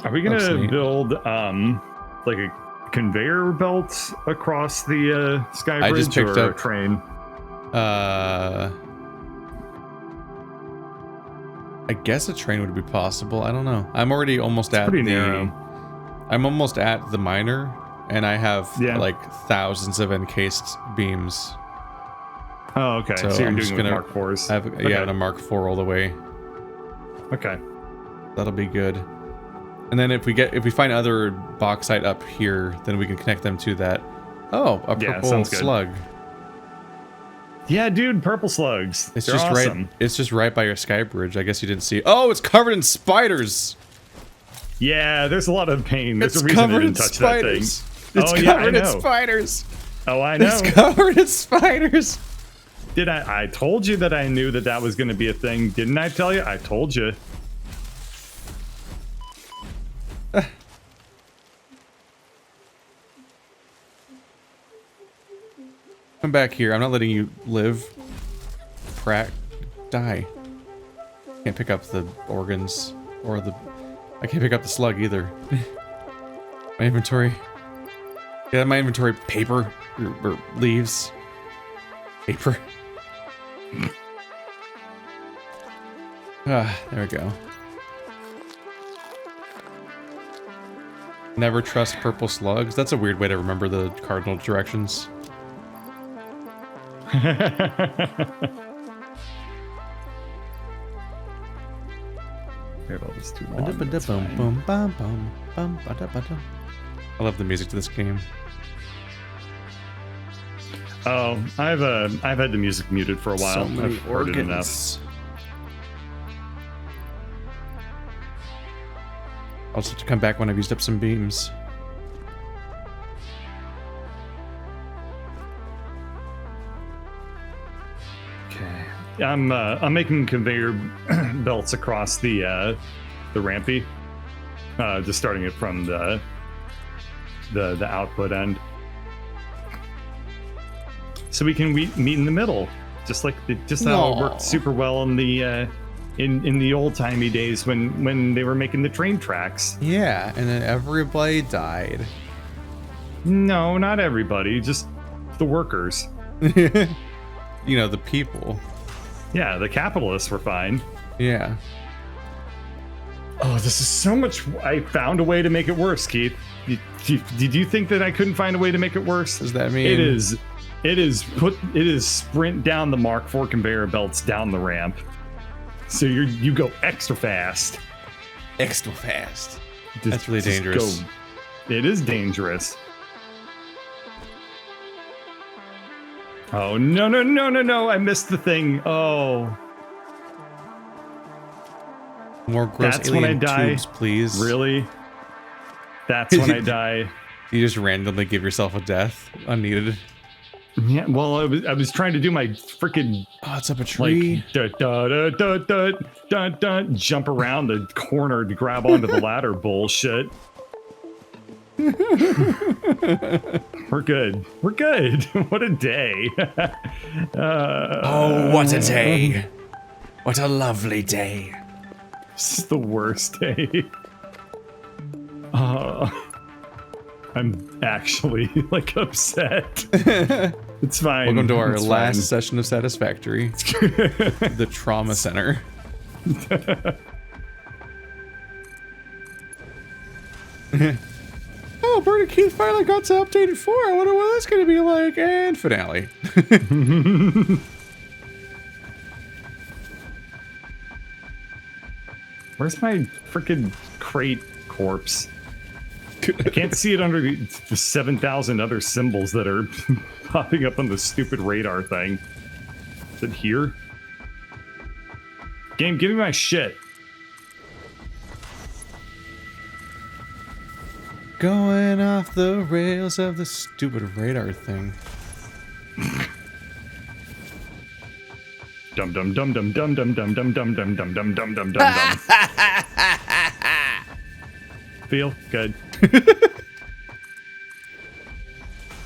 Are we gonna build like a conveyor belt across the sky bridge, I just picked or up a train? I guess a train would be possible. I don't know. I'm already almost at pretty the. narrow. I'm almost at the miner, and I have like thousands of encased beams. Oh, okay. So you're I'm doing just with gonna Mark 4s. Yeah, and a Mark 4 all the way. Okay. That'll be good. And then if we find other bauxite up here, then we can connect them to that. Oh, a purple slug. Yeah, dude, purple slugs. It's They're just awesome. right. It's just right by your sky bridge. I guess you didn't see. Oh, it's covered in spiders. Yeah, there's a lot of pain. There's It's a reason I covered in didn't touch spiders. that thing. It's covered in spiders. Oh, I know. It's covered in spiders. Did I told you that I knew that was going to be a thing. Didn't I tell you? I told you. Come back here. I'm not letting you live. Pratt. Die. Can't pick up the organs or the... I can't pick up the slug either. My inventory. Yeah, my inventory paper or leaves. Paper. Ah, there we go. Never trust purple slugs. That's a weird way to remember the cardinal directions. I love the music to this game. Oh, I've had the music muted for a while. So many I've heard it enough. I'll just have to come back when I've used up some beams. Okay. I'm making conveyor belts across the rampy. Just starting it from the output end. So we can meet in the middle, just like how it worked super well in the in the old timey days when they were making the train tracks. Yeah, and then everybody died. No, not everybody, just the workers. You know, the people. Yeah, the capitalists were fine. Yeah. Oh, this is so much. I found a way to make it worse, Keith. Did you think that I couldn't find a way to make it worse? Does that mean It is sprint down the Mark IV conveyor belts down the ramp. So you go extra fast. Extra fast. That's really dangerous. It is dangerous. Oh, no. I missed the thing. Oh. More gross That's when I die. Tubes, please. Really? That's when I die. You just randomly give yourself a death. Unneeded. Yeah, well, I was trying to do my freaking... Oh, it's up a tree. Like, jump around the corner to grab onto the ladder bullshit. We're good. We're good. What a day. Oh, what a day. What a lovely day. This is the worst day. I'm actually, like, upset. It's fine. Welcome to our it's last fine. session of Satisfactory. The Trauma Center. Oh, Bert and Keith finally got to updated 4. I wonder what that's going to be like. And finale. Where's my freaking crate corpse? I can't see it under the 7,000 other symbols that are popping up on the stupid radar thing. Is it here? Game, give me my shit. Going off the rails of the stupid radar thing. Dum dum dum dum dum dum dum dum dum dum dum dum dum dum dum. Feel good.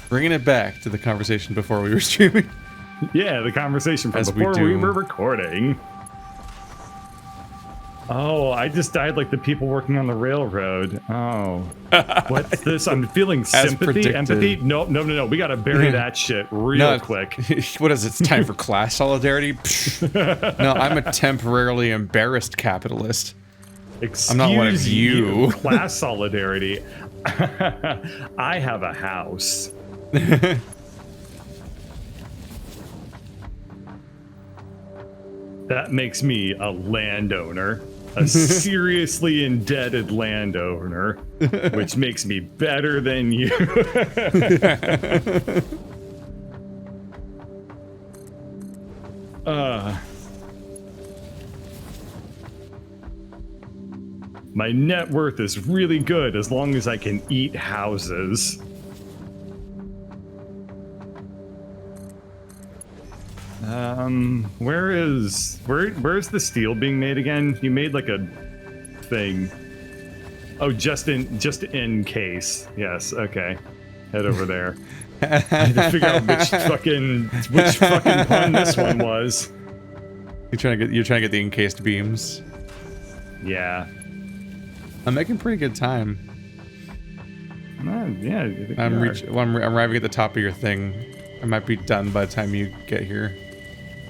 Bringing it back to the conversation before we were streaming. Yeah, the conversation from As we before do. we were recording. Oh, I just died like the people working on the railroad. Oh. What's this? I'm feeling sympathy, predicted. empathy. No. We gotta bury that shit real quick. What is it? It's time for class solidarity? No, I'm a temporarily embarrassed capitalist. Excuse I'm not one of you. Class solidarity. I have a house. That makes me a landowner. A seriously indebted landowner, which makes me better than you. My net worth is really good as long as I can eat houses. Where's the steel being made again? You made like a thing. Oh, just in case. Yes, okay. Head over there. I had to figure out which fucking pun this one was. You're trying to get the encased beams. Yeah. I'm making pretty good time. Yeah. I'm arriving at the top of your thing. I might be done by the time you get here.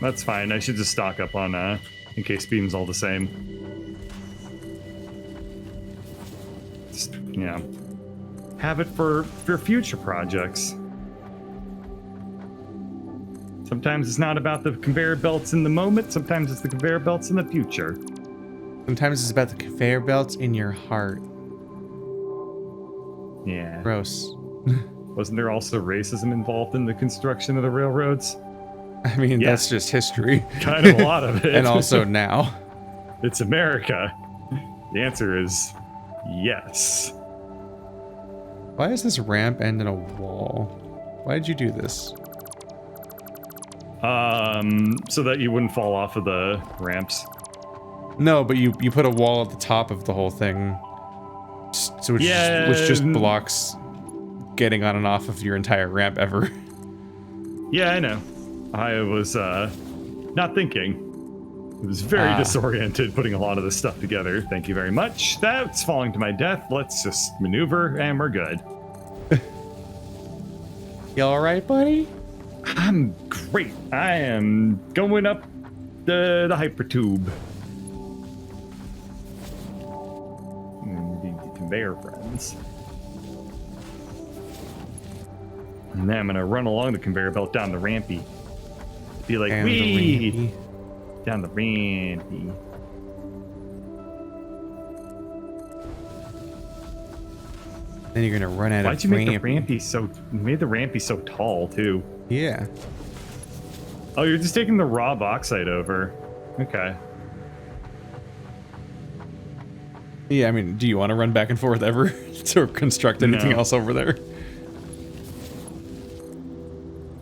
That's fine. I should just stock up on encased beams all the same. Just, have it for future projects. Sometimes it's not about the conveyor belts in the moment. Sometimes it's the conveyor belts in the future. Sometimes it's about the conveyor belts in your heart. Yeah. Gross. Wasn't there also racism involved in the construction of the railroads? I mean, that's just history. Kind of a lot of it. And also now. It's America. The answer is yes. Why does this ramp end in a wall? Why did you do this? So that you wouldn't fall off of the ramps. No, but you put a wall at the top of the whole thing. So which just blocks getting on and off of your entire ramp ever. Yeah, I know. I was not thinking. It was very disoriented putting a lot of this stuff together. Thank you very much. That's falling to my death. Let's just maneuver and we're good. You alright, buddy? I'm great. I am going up the hypertube. The conveyor friends. And then I'm gonna run along the conveyor belt down the rampy. Be like, wee! Down the rampy. Then you're gonna run out Why'd of you make the rampy so... You made the rampy so tall, too. Yeah. Oh, you're just taking the raw bauxite over. Okay. Yeah, I mean, do you want to run back and forth ever to construct anything else over there?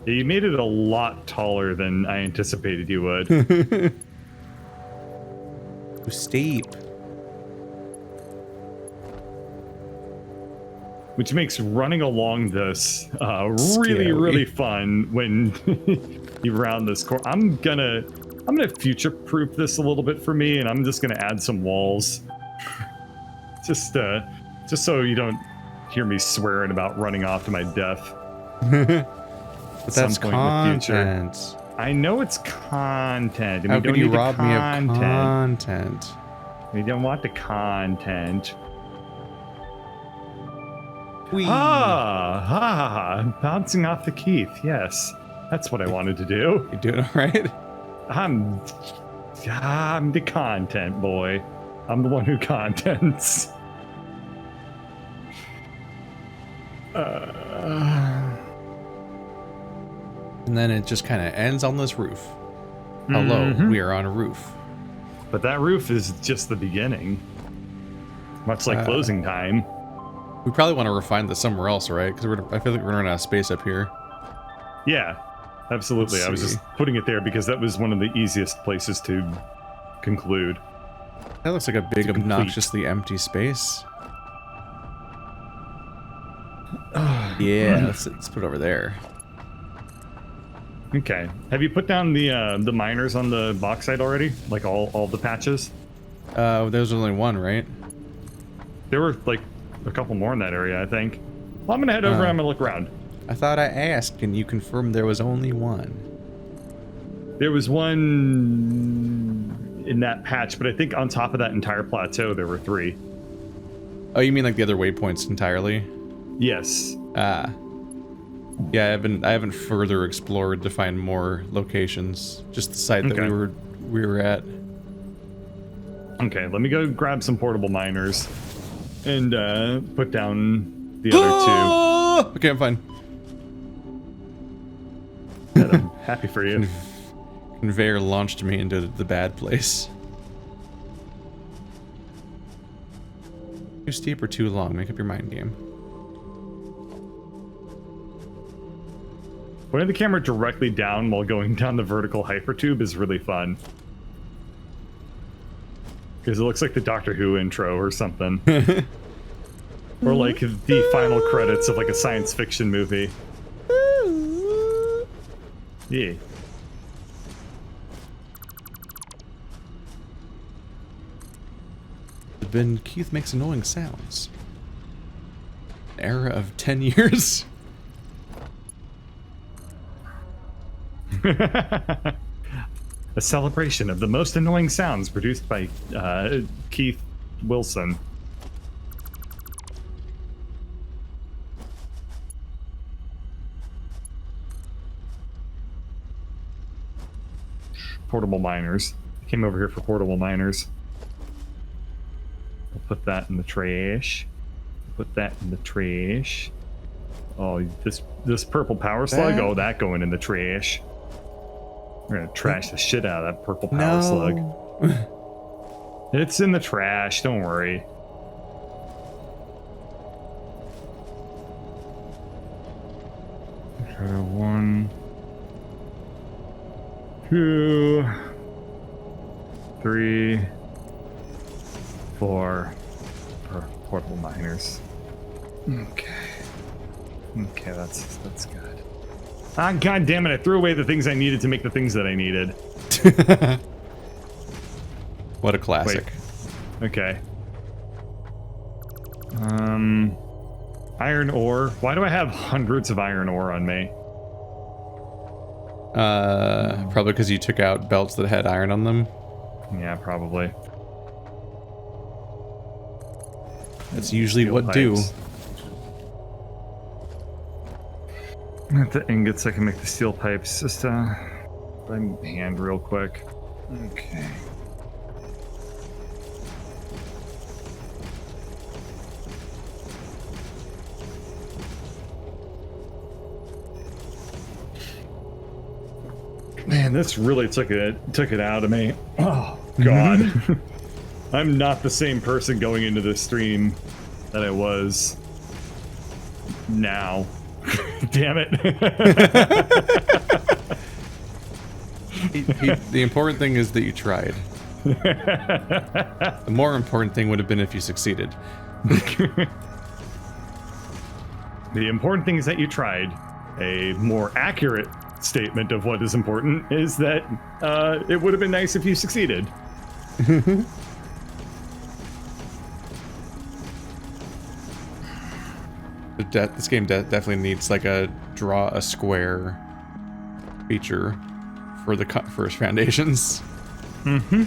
Yeah, you made it a lot taller than I anticipated you would. Too steep. Which makes running along this really fun when you round this corner. I'm gonna future-proof this a little bit for me, and I'm just gonna add some walls. just so you don't hear me swearing about running off to my death. But that's content. I know it's content. And How we don't could you need rob the me of content. content? We don't want the content. Whee. Bouncing off the Keith. Yes, that's what I wanted to do. You doing all right? I'm the content boy. I'm the one who contents. And then it just kind of ends on this roof. Hello, we are on a roof. But that roof is just the beginning. Much like closing time. We probably want to refine this somewhere else, right? Because I feel like we're running out of space up here. Yeah, absolutely. I was just putting it there because that was one of the easiest places to conclude. That looks like a big, obnoxiously empty space. Yeah, let's put it over there. Okay. Have you put down the miners on the bauxite already? Like all the patches? There's only one, right? There were like a couple more in that area, I think. Well, I'm gonna head over and I'm gonna look around. I thought I asked, and you confirmed there was only one. There was one in that patch, but I think on top of that entire plateau there were 3. Oh, you mean like the other waypoints entirely? Yes. Ah. Yeah, I haven't further explored to find more locations. Just the site that we were at. Okay, let me go grab some portable miners and put down the other 2. Okay, I'm fine. Good, I'm happy for you. Conveyor launched me into the bad place. Too steep or too long? Make up your mind, game. Putting the camera directly down while going down the vertical hypertube is really fun. Because it looks like the Doctor Who intro or something. Or like the final credits of like a science fiction movie. Yeah. Then Keith makes annoying sounds. An era of 10 years. A celebration of the most annoying sounds produced by Keith Wilson. Portable miners. I came over here for portable miners. We'll put that in the trash. Put that in the trash. Oh, this purple power slug? Oh, that going in the trash. We're gonna trash the shit out of that purple power slug. It's in the trash, don't worry. Okay, 1, 2, 3, 4 portable miners. Okay. Okay, that's good. Ah, god damn it! I threw away the things I needed to make the things that I needed. What a classic. Wait. Okay. Iron ore. Why do I have hundreds of iron ore on me? Probably because you took out belts that had iron on them. Yeah, probably. That's usually Steel what pipes. do. At the ingots, I can make the steel pipes just by hand real quick. Okay. Man, this really took it out of me. Oh god. I'm not the same person going into this stream that I was now. Damn it. The important thing is that you tried. The more important thing would have been if you succeeded. The important thing is that you tried. A more accurate statement of what is important is that it would have been nice if you succeeded. This game definitely needs like a draw a square feature for the first foundations. Mm-hmm.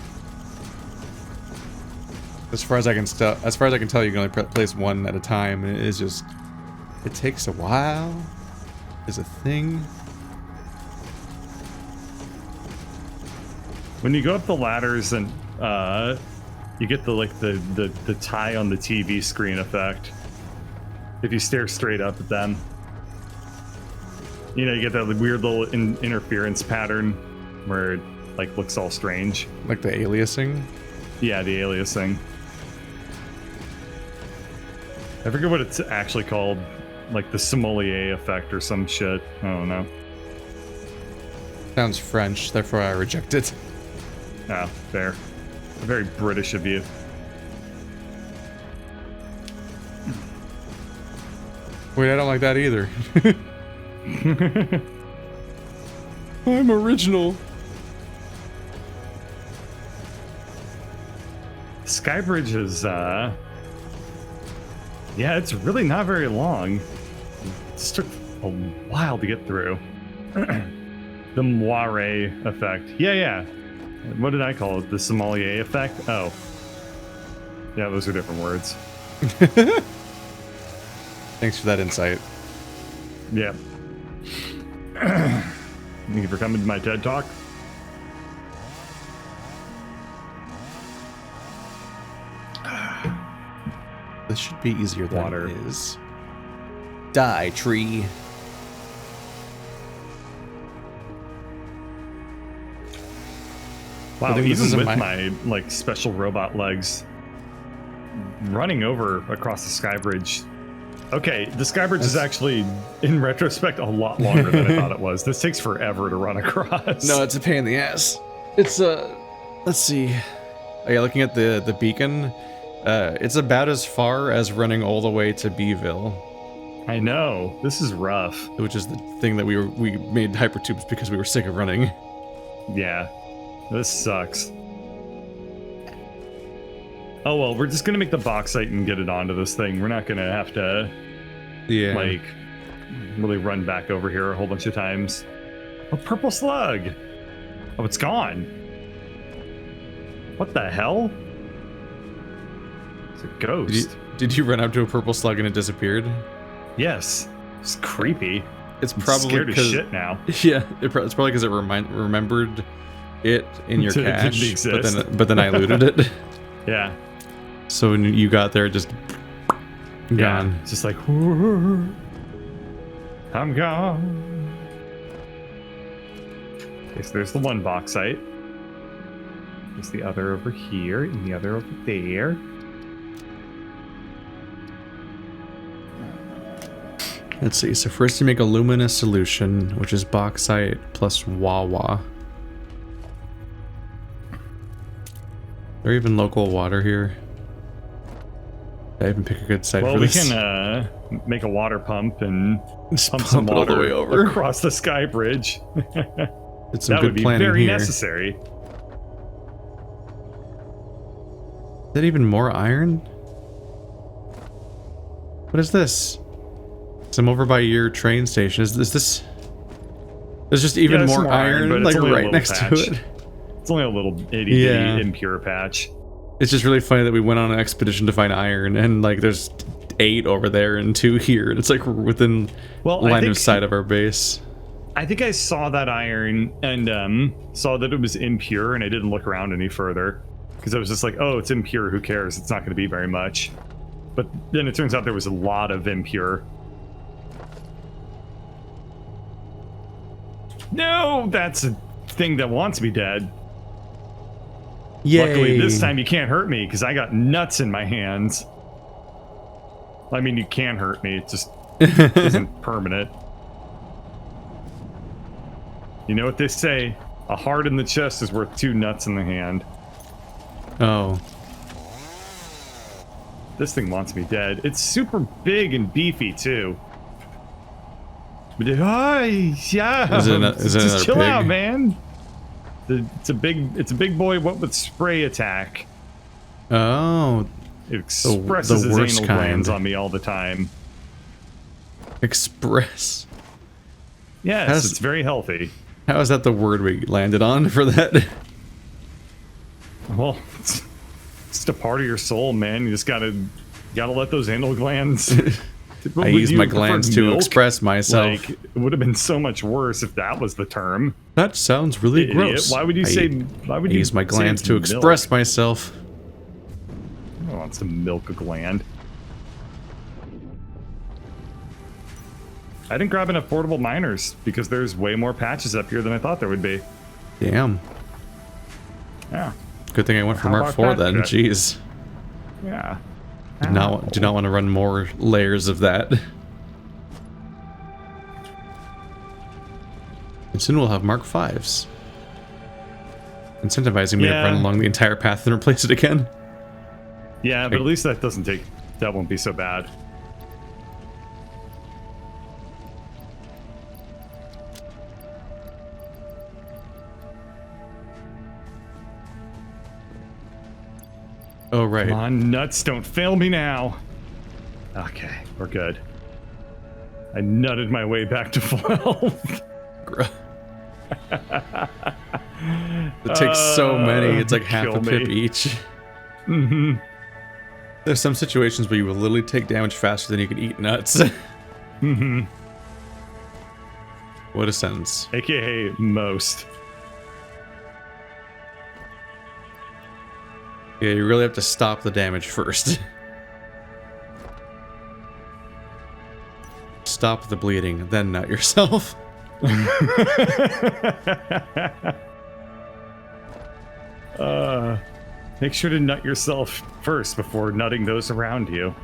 As far as I can tell, you can only place one at a time, and it takes a while. Is a thing. When you go up the ladders and you get the tie on the TV screen effect. If you stare straight up at them, you know, you get that weird little interference pattern where it like looks all strange. Like the aliasing? Yeah, the aliasing. I forget what it's actually called, like the sommelier effect or some shit. I don't know. Sounds French, therefore I reject it. Ah, fair. Very British of you. Wait, I don't like that either. I'm original. Sky Bridge is, yeah, it's really not very long. It just took a while to get through. The moire effect. Yeah. What did I call it? The sommelier effect? Oh. Yeah, those are different words. Thanks for that insight. Yeah. Thank you for coming to my TED Talk. This should be easier than Water. it is. Die, tree. Wow, I think this even isn't with my like special robot legs, running over across the sky bridge. Okay, the sky bridge is actually, in retrospect, a lot longer than I thought it was. This takes forever to run across. No, it's a pain in the ass. It's let's see. Oh, yeah, looking at the beacon, it's about as far as running all the way to Beeville. I know, this is rough. Which is the thing that we made hypertubes because we were sick of running. Yeah, this sucks. Oh well, we're just gonna make the bauxite and get it onto this thing. We're not gonna have to, like, really run back over here a whole bunch of times. A purple slug! Oh, it's gone. What the hell? It's a ghost. Did you run up to a purple slug and it disappeared? Yes. It's creepy. It's I'm probably scared as 'cause- shit now. Yeah, it's probably because it remembered it in your It didn't cache, exist. but then I looted it. Yeah. So when you got there, just Yeah. gone. It's just like, I'm gone. Okay, so there's the one bauxite. There's the other over here, and the other over there. Let's see. So first you make a luminous solution, which is bauxite plus wawa. Is there even local water here? Did I even pick a good site Well, for we this? can make a water pump and Just pump some it all the water way over. across the sky bridge. It's some That good would be planning very here. necessary. Is that even more iron? What is this? So I'm over by your train station. Is this? There's just even Yeah, more some more iron, but it's like only a right little next patch. to it. It's only a little itty Yeah. bitty impure patch. It's just really funny that we went on an expedition to find iron, and like there's 8 over there and 2 here, and it's like within Well, I line think- of sight of our base. I think I saw that iron and saw that it was impure, and I didn't look around any further because I was just like, oh, it's impure. Who cares? It's not going to be very much. But then it turns out there was a lot of impure. No, that's a thing that wants me dead. Yay. Luckily, this time you can't hurt me because I got nuts in my hands. I mean, you can hurt me. It just isn't permanent. You know what they say? A heart in the chest is worth 2 nuts in the hand. Oh. This thing wants me dead. It's super big and beefy too. But yeah, Is it just another chill pig? out, man. It's a big boy. What with spray attack? Oh. It expresses the his worst anal kind. glands on me all the time. Express. Yes, Has- it's very healthy. How is that the word we landed on for that? Well, it's just a part of your soul, man. You just gotta let those anal glands. I use my glands to express myself. Like, it would have been so much worse if that was the term. That sounds really Idiot. gross. Why would you say? Why would I you use my say glands it's to milk? express myself. I don't want to milk a gland. I didn't grab enough portable miners because there's way more patches up here than I thought there would be. Damn. Yeah. Good thing I went for How Mark about 4 that then. shit? Jeez. Yeah. Do not want to run more layers of that. And soon we'll have Mark 5s. Incentivizing me to Yeah. run along the entire path and replace it again. Yeah, but at least that won't be so bad. Oh, right. Come on, nuts, don't fail me now. Okay, we're good. I nutted my way back to full health. It takes so many. It's like half kill a pip me. each. Mm-hmm. There's some situations where you will literally take damage faster than you can eat nuts. Mm-hmm. What a sentence. AKA most. Yeah, you really have to stop the damage first. Stop the bleeding, then nut yourself. Make sure to nut yourself first before nutting those around you.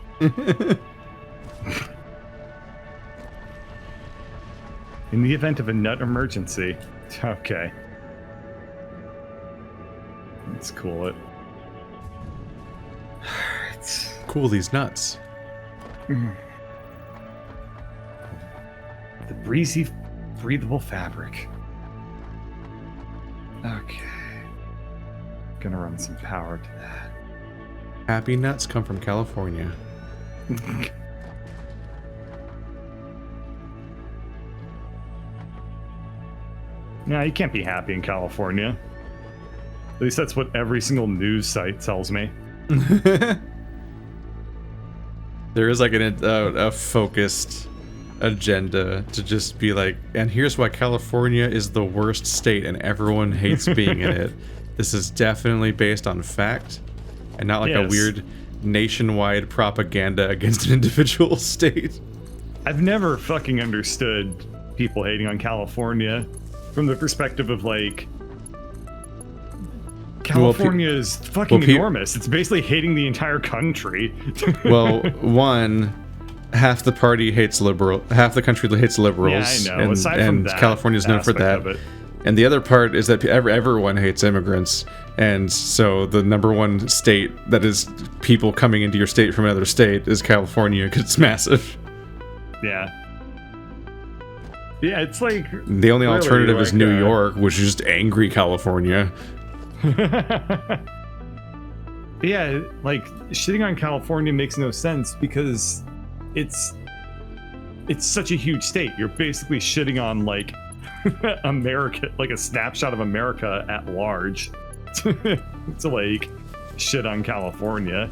In the event of a nut emergency. Okay. Let's cool it. Cool these nuts. The breezy, breathable fabric. Okay. Gonna run some power to that. Happy nuts come from California. Nah, you can't be happy in California. At least that's what every single news site tells me. There is like a focused agenda to just be like, and here's why California is the worst state and everyone hates being in it. This is definitely based on fact and not like a weird nationwide propaganda against an individual state. I've never fucking understood people hating on California from the perspective of like, California is fucking enormous. It's basically hating the entire country. Well, one, half the party hates half the country hates liberals. Yeah, I know. Aside from that, California's known for that. And the other part is that everyone hates immigrants. And so the number one state that is people coming into your state from another state is California because it's massive. Yeah. Yeah, it's like... The only alternative is New York, which is just angry California. Yeah, like, shitting on California makes no sense because it's such a huge state. You're basically shitting on, like, America, like a snapshot of America at large. To, like, shit on California.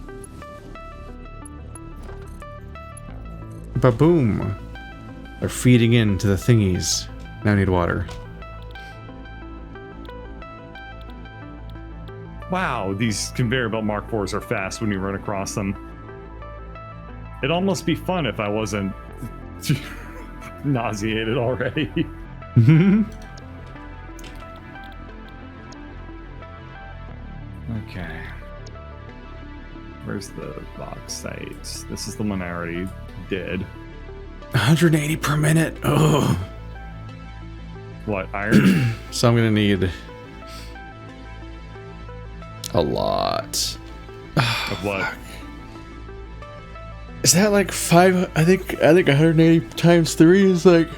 Ba-boom. They're feeding into the thingies. Now I need water. Wow, these conveyor belt Mark IVs are fast when you run across them. It'd almost be fun if I wasn't nauseated already. Okay. Where's the box sites? This is the one I already did. 180 per minute. Oh. What, iron? So I'm gonna need a lot. Of what? Fuck. Is that like I think 180 times 3 is like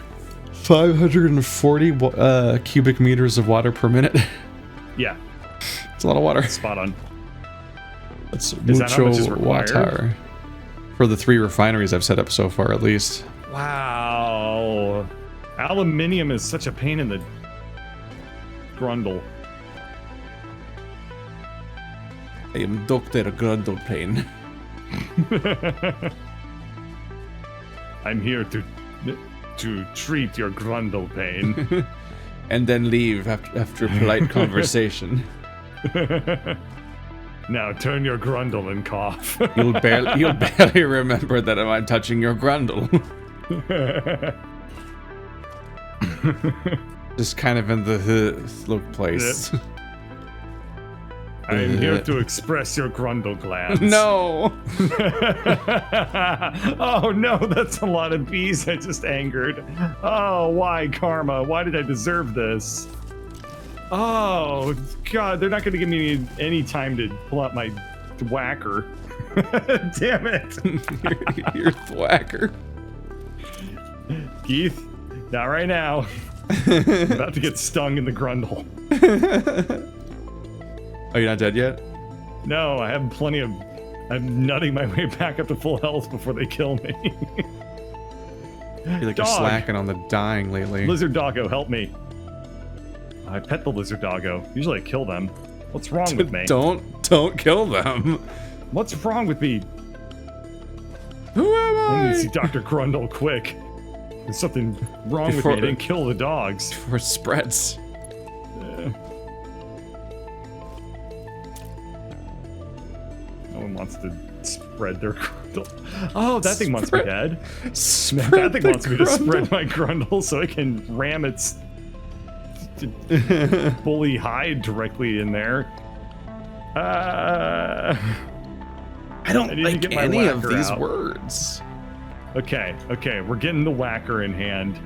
540 cubic meters of water per minute. Yeah. It's a lot of water. Spot on. That's Is that how much is mucho required? water. For the 3 refineries I've set up so far, at least. Wow. Aluminium is such a pain in the Grundle. I am Dr. Grundle Pain. I'm here to treat your Grundle pain. And then leave after a polite conversation. Now turn your Grundle and cough. You'll barely remember that I'm touching your Grundle. Just kind of in the look place. I am here to express your Grundle glands. No! Oh no, that's a lot of bees I just angered. Oh, why, Karma? Why did I deserve this? Oh, God, they're not going to give me any time to pull out my thwacker. Damn it. Your thwacker. Keith, not right now. I'm about to get stung in the Grundle. Oh, you're not dead yet? No, I have plenty of... I'm nutting my way back up to full health before they kill me. I feel like you're Dog. slacking on the dying lately. Lizard Doggo, help me. I pet the Lizard Doggo. Usually I kill them. What's wrong with me? Don't kill them. What's wrong with me? Who am I need to I? see Dr. Grundle quick. There's something wrong with me. I didn't kill the dogs. Before it spreads. No one wants to spread their Grundle. Oh, that thing wants me dead. Spread That thing the wants me to Grundle. spread my Grundle so I can ram its bully hide directly in there. I don't need to like get my any of whacker these out. words. Okay, we're getting the whacker in hand.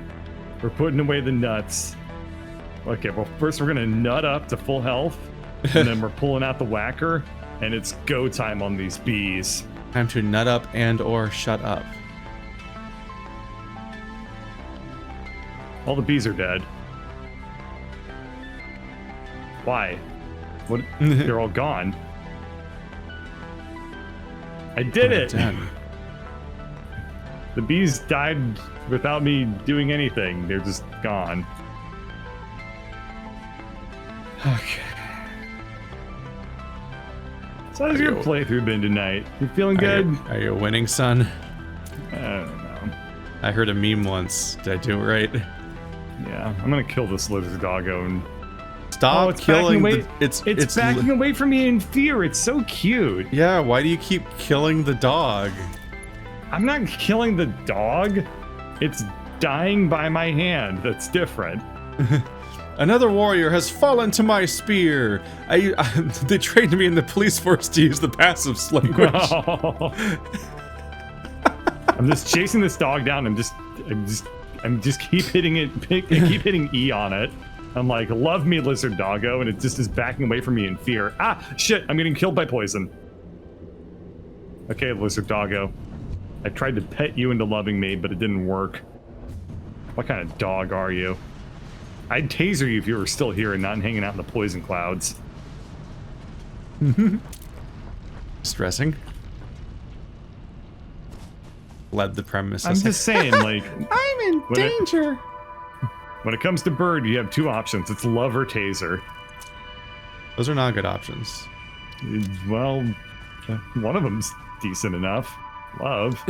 We're putting away the nuts. Okay, well, first we're gonna nut up to full health, and then we're pulling out the whacker, and it's go time on these bees. Time to nut up and or shut up. All the bees are dead. Why? What? They're all gone. I did it! Done. The bees died without me doing anything. They're just gone. Okay. So how's your playthrough been tonight? You feeling Are good? are you winning, son? I don't know. I heard a meme once. Did I do it right? Yeah, I'm gonna kill this lizard doggo and... Stop it's killing backing the... away. It's backing away from me in fear. It's so cute. Yeah, why do you keep killing the dog? I'm not killing the dog. It's dying by my hand. That's different. Another warrior has fallen to my spear. They trained me in the police force to use the passive language. I'm just chasing this dog down. I'm just keep hitting it. Keep hitting E on it. I'm like, love me, lizard doggo, and it just is backing away from me in fear. Ah, shit! I'm getting killed by poison. Okay, lizard doggo. I tried to pet you into loving me, but it didn't work. What kind of dog are you? I'd taser you if you were still here and not hanging out in the poison clouds. Stressing. Led the premise. I'm just saying, like... I'm in danger. When it comes to bird, you have two options. It's love or taser. Those are not good options. Well, one of them's decent enough. Love.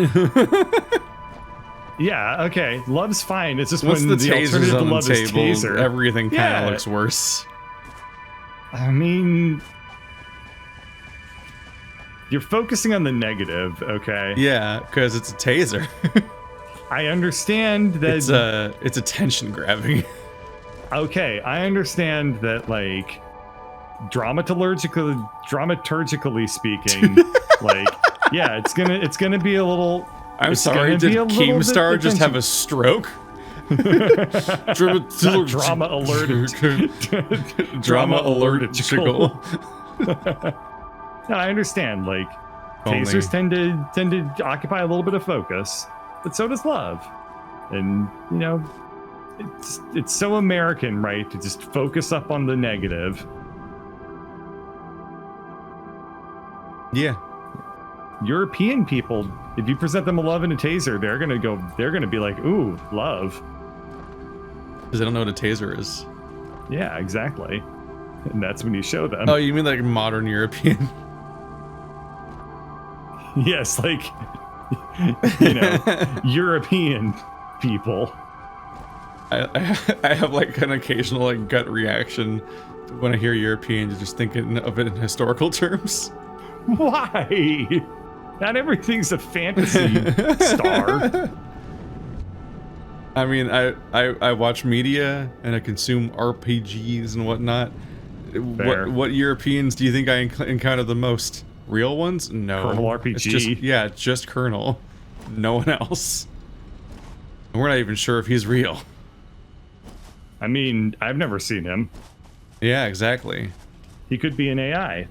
Yeah, okay. Love's fine. It's just Once when the the taser's alternative to on the love is table, taser. everything kind of Yeah. looks worse. I mean... You're focusing on the negative, okay? Yeah, because it's a taser. I understand that... It's attention grabbing. Okay, I understand that, like... Dramaturgically speaking, like... Yeah, it's gonna be a little... I'm sorry, did Keemstar just have a stroke? Drama alerted. Drama alertical. No, I understand. Like, tasers tend to occupy a little bit of focus, but so does love. And you know, it's so American, right, to just focus up on the negative. Yeah. European people, if you present them a love and a taser, they're gonna be like, ooh, love. Because they don't know what a taser is. Yeah, exactly. And that's when you show them. Oh, you mean like modern European? Yes, like, you know, European people. I have like an occasional like gut reaction when I hear European, just thinking of it in historical terms. Why? Not everything's a fantasy star. I mean, I watch media and I consume RPGs and whatnot. Fair. What Europeans do you think I encounter the most? Real ones? No. Colonel RPG. It's just Colonel. No one else. And we're not even sure if he's real. I mean, I've never seen him. Yeah, exactly. He could be an AI.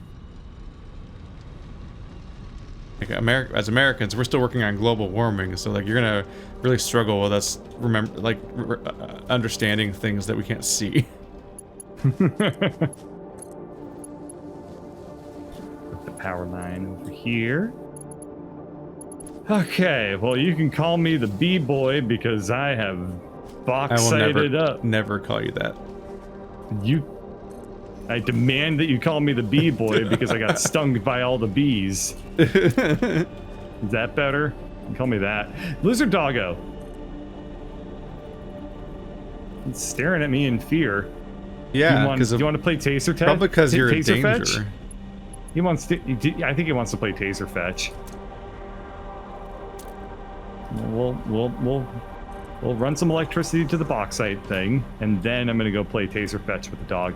Like as Americans, we're still working on global warming, so like you're gonna really struggle with us understanding things that we can't see. power line over here. Okay, well, you can call me the B-boy because I have box-sighted up. Never call you that. I demand that you call me the B-boy because I got stung by all the bees. Is that better? You can call me that. Lizard Doggo. It's staring at me in fear. Yeah, do you want to play taser tag? Probably because you're in taser danger. Fetch? He wants to. I think he wants to play taser fetch. We'll run some electricity to the bauxite thing, and then I'm gonna go play taser fetch with the dog.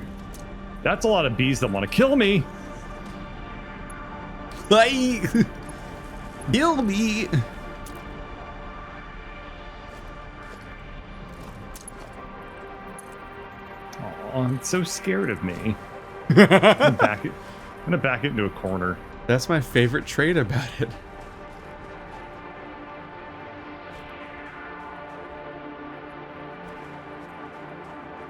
That's a lot of bees that want to kill me. Kill me. Oh, it's so scared of me. I'm gonna back it into a corner. That's my favorite trait about it.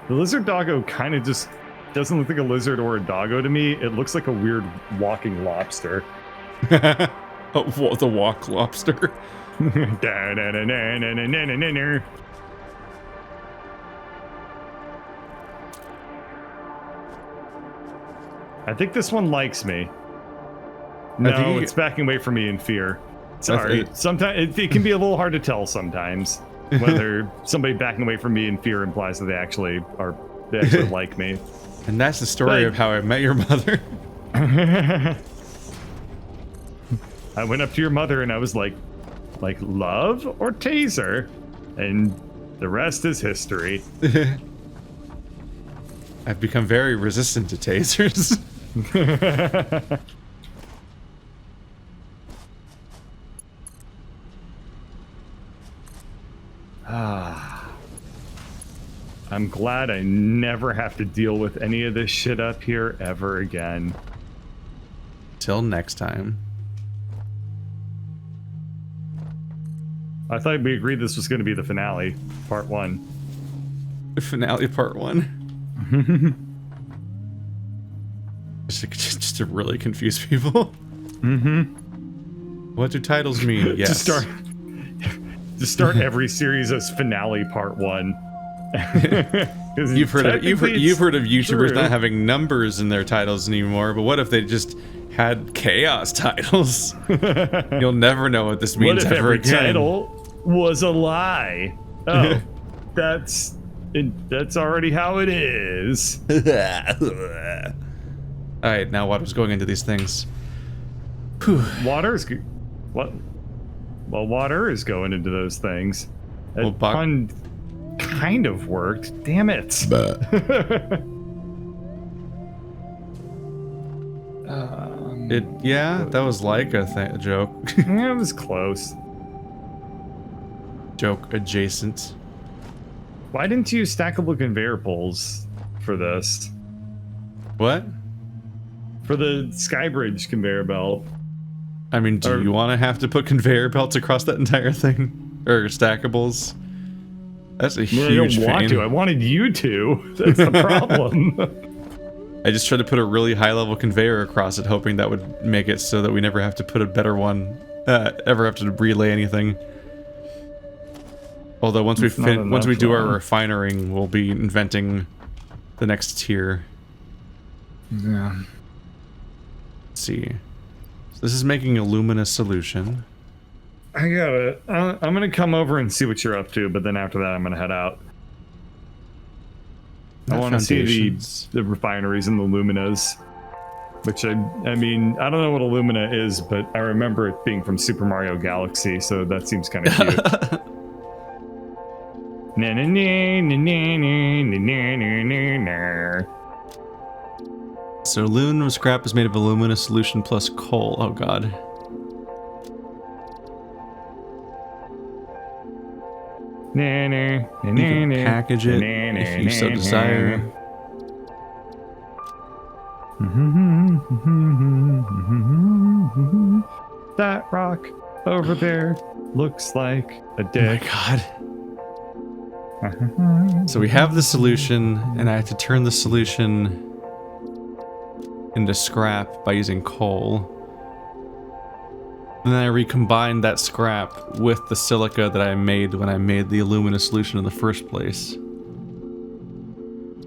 The lizard doggo kind of just doesn't look like a lizard or a doggo to me. It looks like a weird walking lobster. Oh, the walk lobster. I think this one likes me. No, it's backing away from me in fear. Sorry. Sometimes it can be a little hard to tell sometimes whether somebody backing away from me in fear implies that they actually like me. And that's the story of how I met your mother. I went up to your mother and I was like love or taser, and the rest is history. I've become very resistant to tasers. I'm glad I never have to deal with any of this shit up here ever again. Till next time. I thought we agreed this was going to be the finale, part 1. Finale part 1. just to really confuse people. What do titles mean? Yes. To start every series as finale part 1. You've heard of YouTubers true. not having numbers in their titles anymore, but what if they just had chaos titles? You'll never know what this means what if ever every again. title was a lie? Oh, that's already how it is. Alright, now water's going into these things. Water's what? Well, water is going into those things. Well, pun kind of worked. Damn it. That was like a joke. Yeah, it was close. Joke adjacent. Why didn't you use stackable conveyor poles for this? What? For the Skybridge conveyor belt. I mean, do you want to have to put conveyor belts across that entire thing? Or stackables? That's a huge I don't want to. I wanted you to. That's the problem. I just tried to put a really high-level conveyor across it, hoping that would make it so that we never have to put a better one, ever have to relay anything. Although once we do our refinery, we'll be inventing the next tier. Yeah. Let's see. So this is making a luminous solution. I got it. I'm gonna come over and see what you're up to, but then after that, I'm gonna head out. I want to see the refineries and the luminas, which I mean, I don't know what a lumina is, but I remember it being from Super Mario Galaxy, so that seems kind of cute. Na na na na na na na na na. So aluminum scrap is made of alumina solution plus coal. Oh god. Na, na, You can package it if you so desire. That rock over there looks like a dick. Oh my god. So we have the solution, and I have to turn the solution into scrap by using coal. And then I recombined that scrap with the silica that I made when I made the alumina solution in the first place.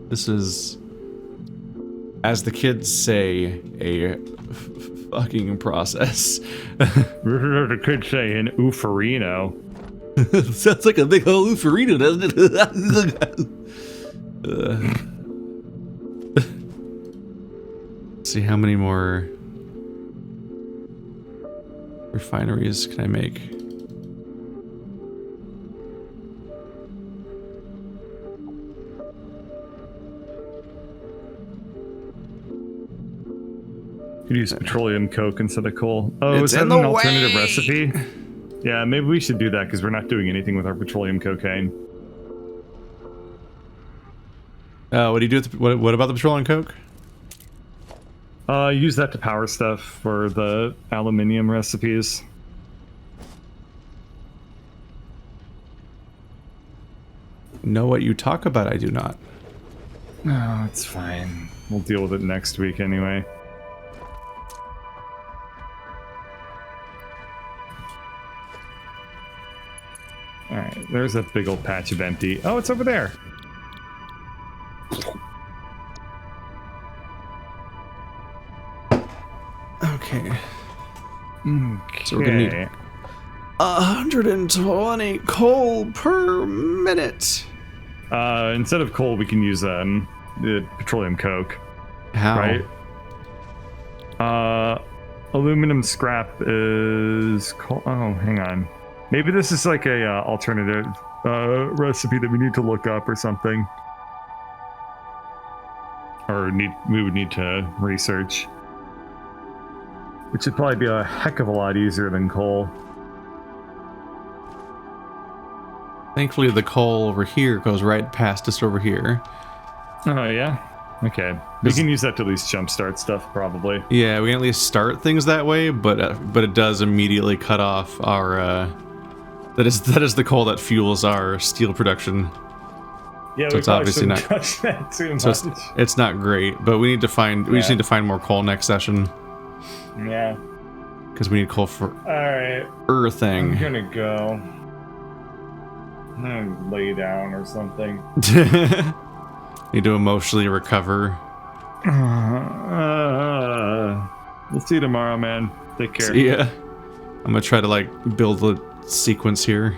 This is, as the kids say, a fucking process. The kids say an oofarino. Sounds like a big old oofarino, doesn't it? See how many more refineries can I make? Could use petroleum coke instead of coal. Oh, It's is that in an the alternative way. recipe? Yeah, maybe we should do that because we're not doing anything with our petroleum cocaine. What do you do with what about the petroleum coke? Use that to power stuff for the aluminium recipes. Know what you talk about, I do not. No, it's fine. We'll deal with it next week anyway. Alright, there's a big old patch of empty. Oh, it's over there. Okay. So we're gonna need 120 coal per minute. Instead of coal, we can use the petroleum coke. How? Right? Aluminum scrap is coal. Oh, hang on. Maybe this is like a alternative recipe that we need to look up or something. Or we would need to research. Which would probably be a heck of a lot easier than coal. Thankfully, the coal over here goes right past us over here. Oh, yeah? Okay. We can use that to at least jumpstart stuff, probably. Yeah, we can at least start things that way, but it does immediately cut off our. That is the coal that fuels our steel production. Yeah, So we it's probably obviously shouldn't not- touch that too much. So it's not great, but we need to find. We just Yeah. need to find more coal next session Yeah. because we need coal for Alright. thing. I'm gonna go. I'm gonna lay down or something. Need to emotionally recover. We'll see you tomorrow, man. Take care. See ya. I'm gonna try to like build a sequence here.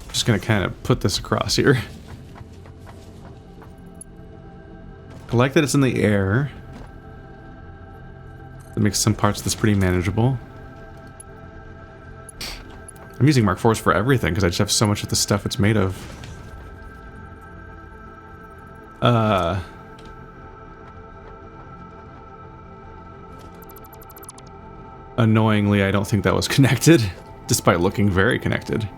Just gonna kind of put this across here. I like that it's in the air. That makes some parts of this pretty manageable. I'm using Mark IVs for everything because I just have so much of the stuff it's made of. Annoyingly, I don't think that was connected, despite looking very connected.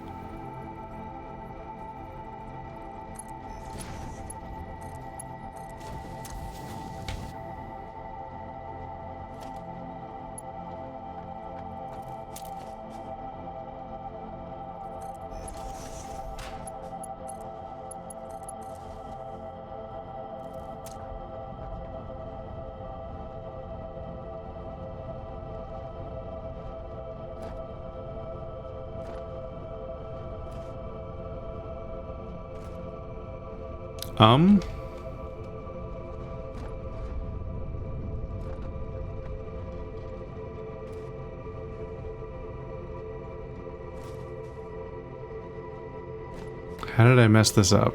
How did I mess this up?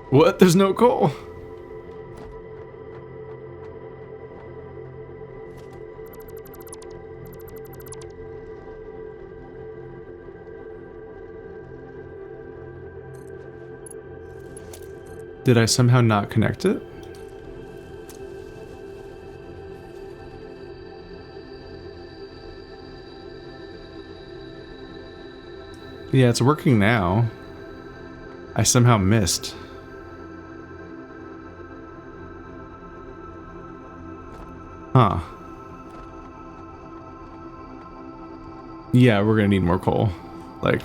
What? There's no coal. Did I somehow not connect it? Yeah, it's working now. I somehow missed. Huh. Yeah, we're gonna need more coal. Like,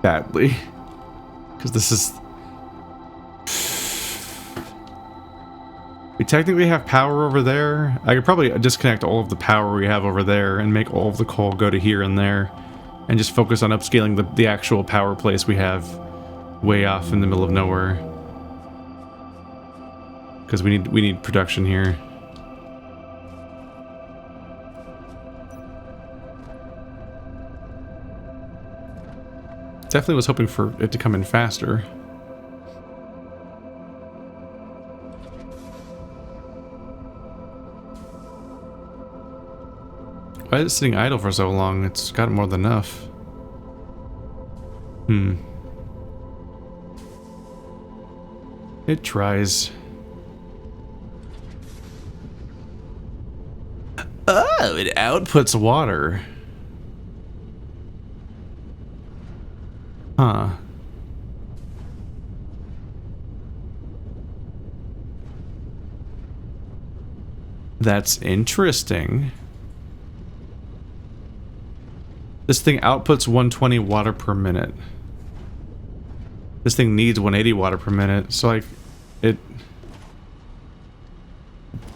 badly. Because this is... We technically have power over there. I could probably disconnect all of the power we have over there and make all of the coal go to here and there. And just focus on upscaling the actual power place we have way off in the middle of nowhere. Because we need production here. Definitely was hoping for it to come in faster. Why is it sitting idle for so long? It's got more than enough. It tries. Oh, it outputs water. Huh. That's interesting. This thing outputs 120 water per minute. This thing needs 180 water per minute, so like it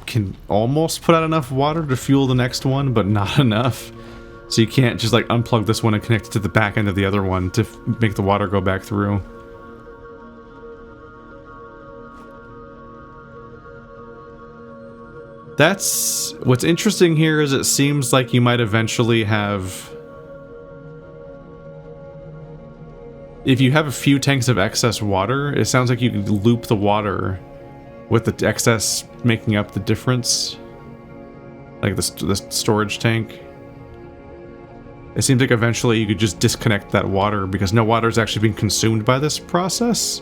can almost put out enough water to fuel the next one, but not enough. So you can't just like unplug this one and connect it to the back end of the other one to make the water go back through. That's what's interesting here is it seems like you might eventually have... If you have a few tanks of excess water, it sounds like you can loop the water with the excess making up the difference. Like the storage tank. It seems like eventually you could just disconnect that water because no water is actually being consumed by this process.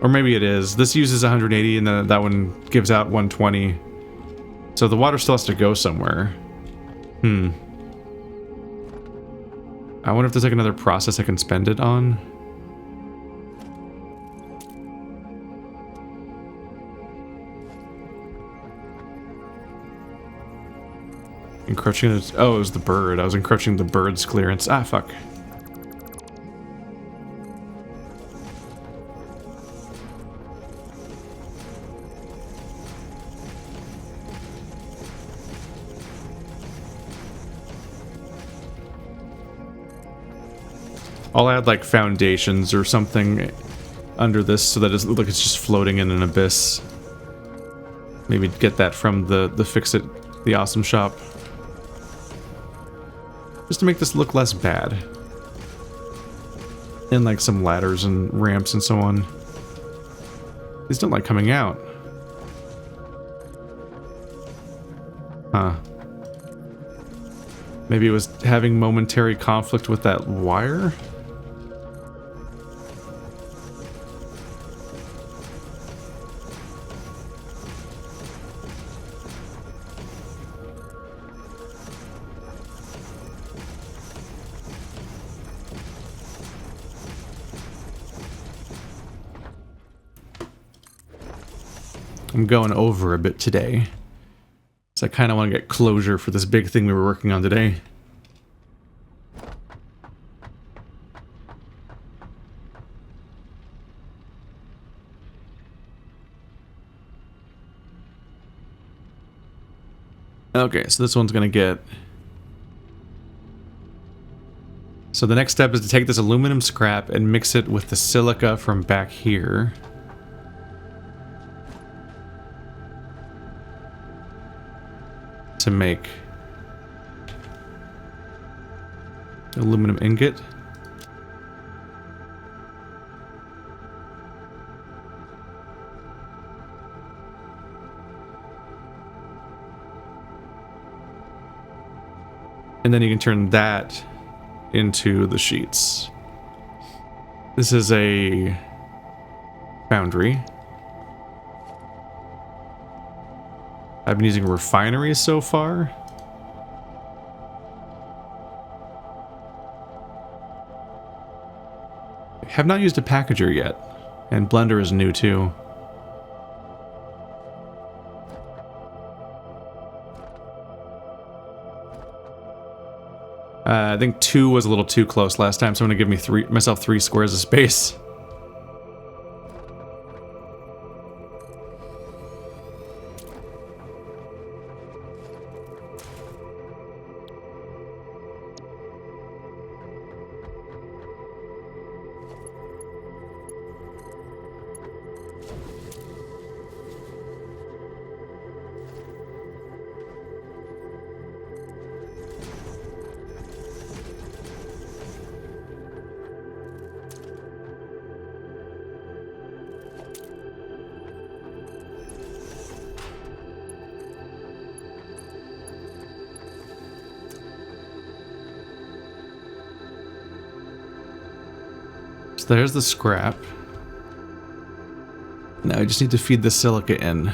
Or maybe it is. This uses 180 and then that one gives out 120. So the water still has to go somewhere. I wonder if there's like another process I can spend it on. Encroaching it. Oh, it was the bird. I was encroaching the bird's clearance. Ah, fuck. I'll add like foundations or something under this so that it doesn't look like it's just floating in an abyss. Maybe get that from the Fix-It, the Awesome Shop. Just to make this look less bad. And like some ladders and ramps and so on. These don't like coming out. Huh. Maybe it was having momentary conflict with that wire? I'm going over a bit today. So I kind of want to get closure for this big thing we were working on today. Okay, so this one's going to get... So the next step is to take this aluminum scrap and mix it with the silica from back here. To make aluminum ingot. And then you can turn that into the sheets. This is a foundry. I've been using Refinery so far. I have not used a packager yet, and Blender is new too. I think 2 was a little too close last time, so I'm gonna give myself 3 squares of space. So there's the scrap. Now I just need to feed the silica in.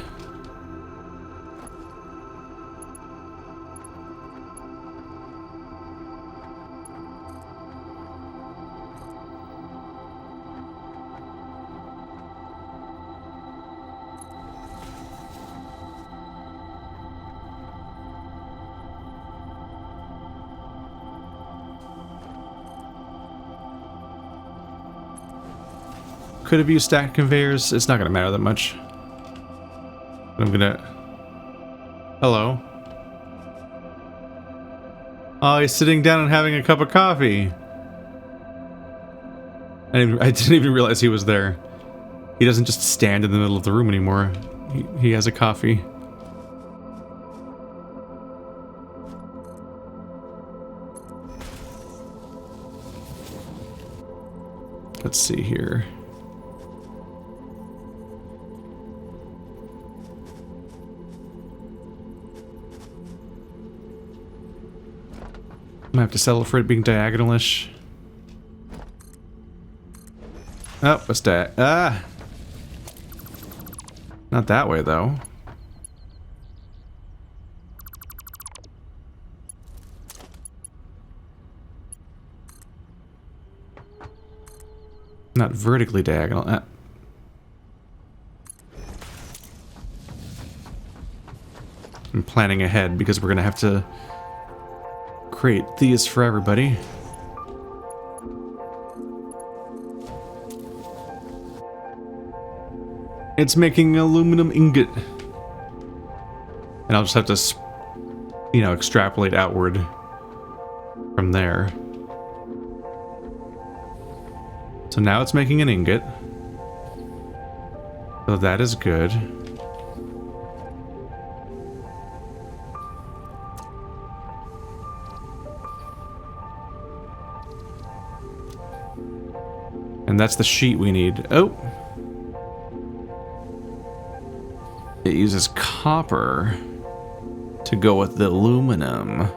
Could have used stacked conveyors. It's not going to matter that much. I'm going to... Hello. Oh, he's sitting down and having a cup of coffee. I didn't even realize he was there. He doesn't just stand in the middle of the room anymore. He has a coffee. Let's see here. I have to settle for it being diagonalish. Oh, what's that? Ah! Not that way, though. Not vertically diagonal. Ah. I'm planning ahead because we're going to have to create these for everybody. It's making aluminum ingot. And I'll just have to, you know, extrapolate outward from there. So now it's making an ingot. So that is good. And that's the sheet we need. Oh! It uses copper to go with the aluminum.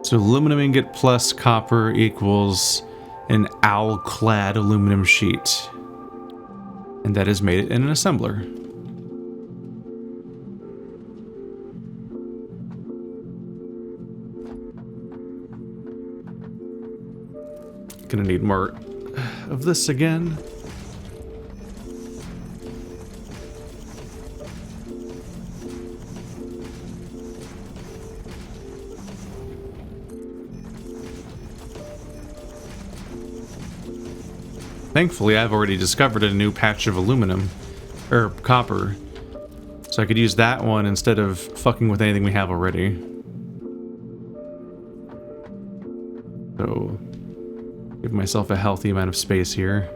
So aluminum ingot plus copper equals an owl-clad aluminum sheet. And that has made it in an assembler. Gonna need more of this again. Thankfully, I've already discovered a new patch of aluminum, or copper, so I could use that one instead of fucking with anything we have already. So, give myself a healthy amount of space here.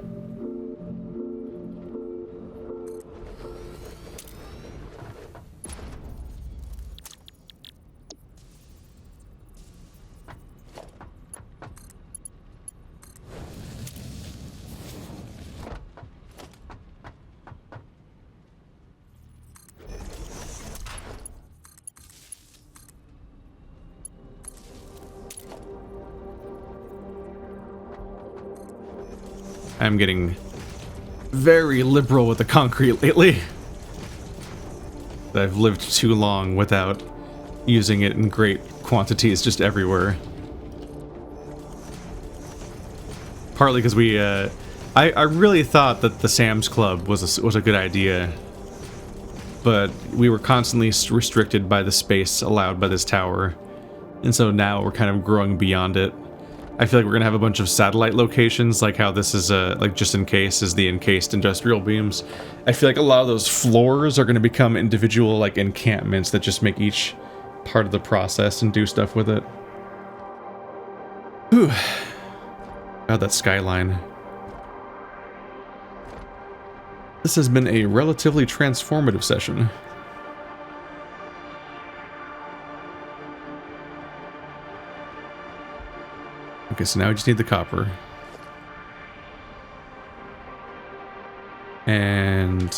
I'm getting very liberal with the concrete lately. I've lived too long without using it in great quantities just everywhere. Partly because we, I really thought that the Sam's Club was a good idea, but we were constantly restricted by the space allowed by this tower, and so now we're kind of growing beyond it. I feel like we're gonna have a bunch of satellite locations, like how this is like just in case is the encased industrial beams. I feel like a lot of those floors are gonna become individual like encampments that just make each part of the process and do stuff with it. Whew. God, that skyline. This has been a relatively transformative session. Okay, so now we just need the copper. And...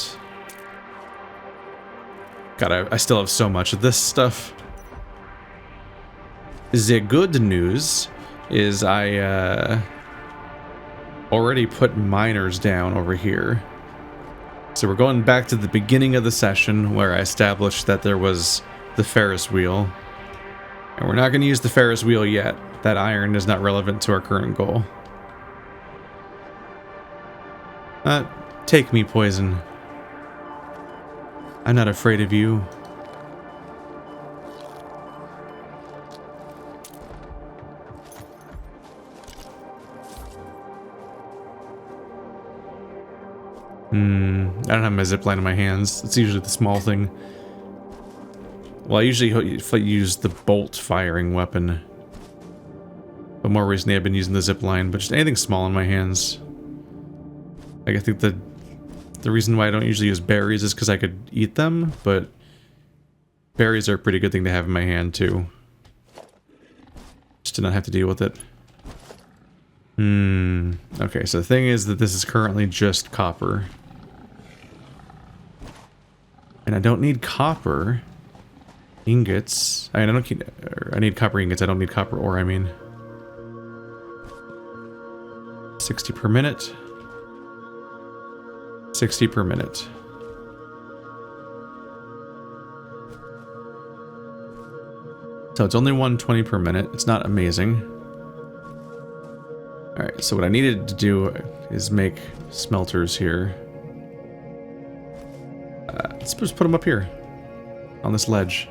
God, I still have so much of this stuff. The good news is I already put miners down over here. So we're going back to the beginning of the session where I established that there was the Ferris wheel. And we're not going to use the Ferris wheel yet. That iron is not relevant to our current goal. Take me, poison. I'm not afraid of you. I don't have my zipline in my hands. It's usually the small thing. Well, I usually use the bolt firing weapon. But more recently I've been using the zipline, but just anything small in my hands. Like, I think the reason why I don't usually use berries is because I could eat them, but berries are a pretty good thing to have in my hand too. Just to not have to deal with it. Okay, so the thing is that this is currently just copper. And I don't need copper ingots. I need copper ingots. I don't need copper ore, I mean. 60 per minute. 60 per minute. So it's only 120 per minute. It's not amazing. Alright, so what I needed to do is make smelters here. Let's just put them up here. On this ledge.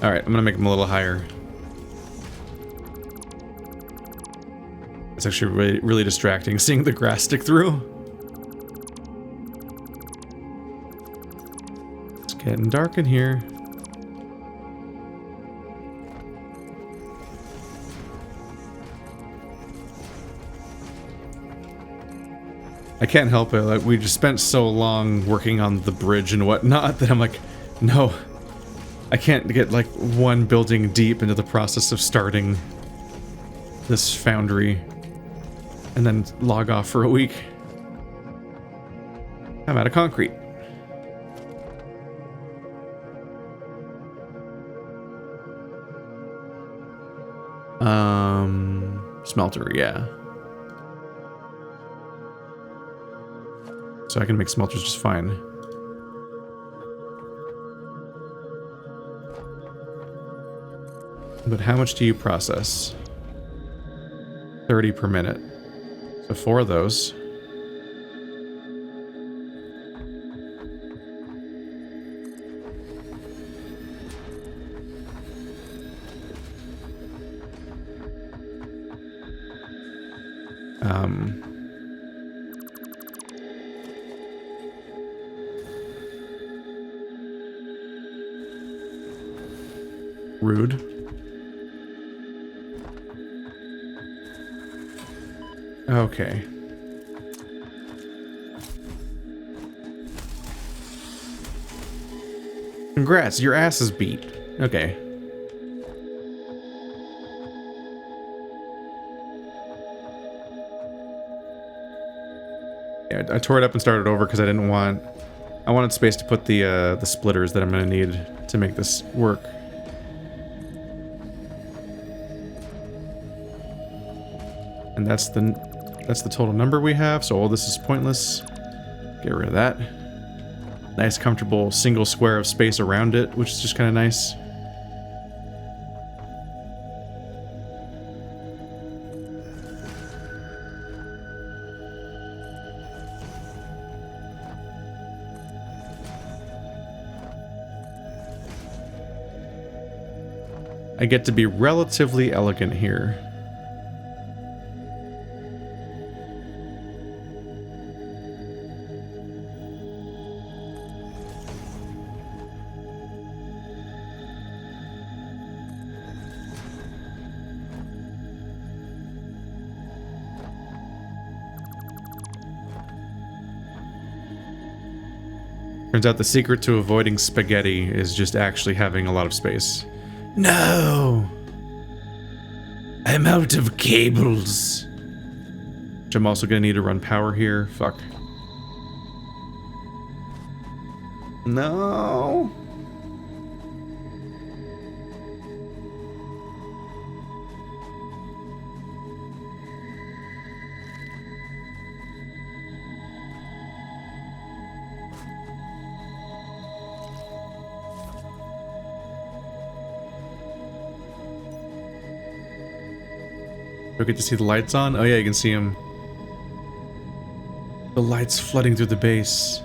Alright, I'm gonna make them a little higher. It's actually really, really distracting seeing the grass stick through. It's getting dark in here. I can't help it, like, we just spent so long working on the bridge and whatnot that I'm like, no. I can't get, like, one building deep into the process of starting this foundry and then log off for a week. I'm out of concrete. Smelter, yeah. So I can make smelters just fine. But how much do you process? 30 per minute. So 4 of those. Rude. Okay. Congrats, your ass is beat. Okay. Yeah, I tore it up and started over because I didn't want I wanted space to put the splitters that I'm gonna need to make this work. And that's the total number we have, so all this is pointless. Get rid of that. Nice comfortable single square of space around it, which is just kind of nice. I get to be relatively elegant here. Turns out the secret to avoiding spaghetti is just actually having a lot of space. No! I'm out of cables. Which I'm also gonna need to run power here. Fuck. No! Do I get to see the lights on? Oh yeah, you can see them. The lights flooding through the base.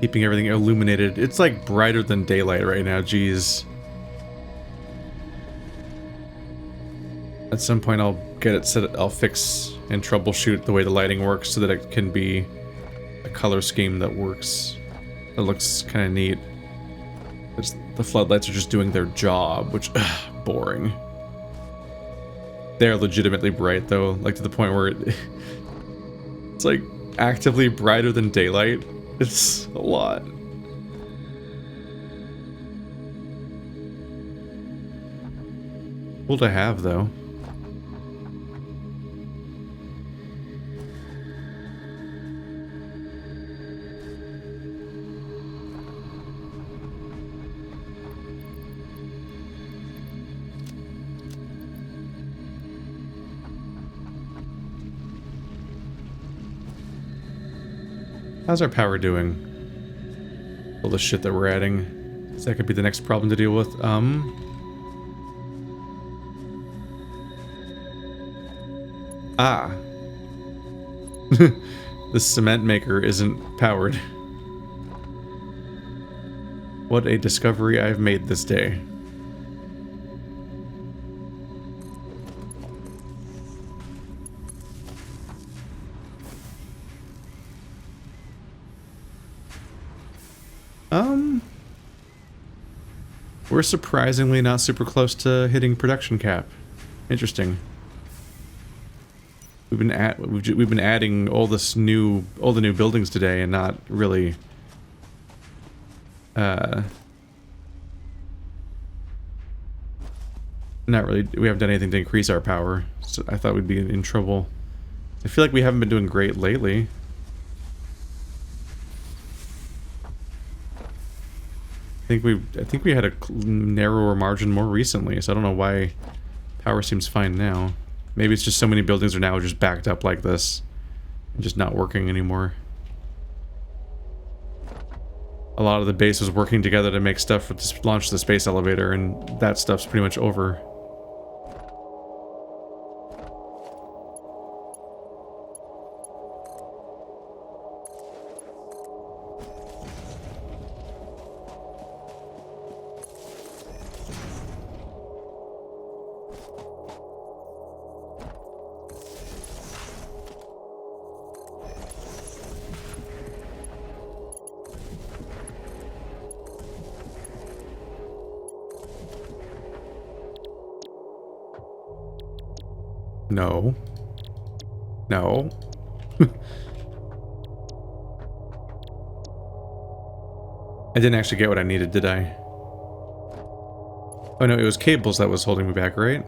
Keeping everything illuminated. It's like brighter than daylight right now, jeez. At some point I'll get it set, I'll fix and troubleshoot the way the lighting works so that it can be a color scheme that works. That looks kind of neat. The floodlights are just doing their job, which, boring. They're legitimately bright though, like to the point where it's like actively brighter than daylight. It's a lot. Cool to have though. How's our power doing? All the shit that we're adding. So that could be the next problem to deal with. The cement maker isn't powered. What a discovery I've made this day. We're surprisingly not super close to hitting production cap. Interesting. We've been adding all the new buildings today and not really we haven't done anything to increase our power. So I thought we'd be in trouble. I feel like we haven't been doing great lately. I think we had a narrower margin more recently, so I don't know why power seems fine now. Maybe it's just so many buildings are now just backed up like this and just not working anymore. A lot of the base was working together to make stuff to launch the space elevator, and that stuff's pretty much over. No. No. I didn't actually get what I needed, did I? Oh no, it was cables that was holding me back, right?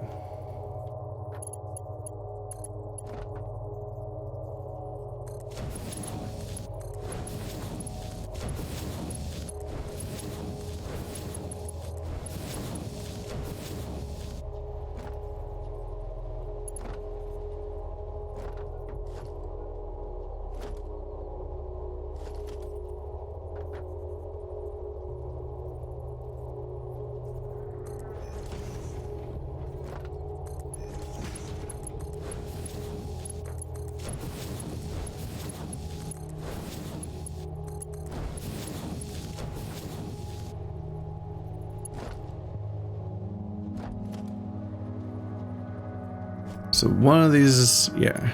So one of these is, yeah.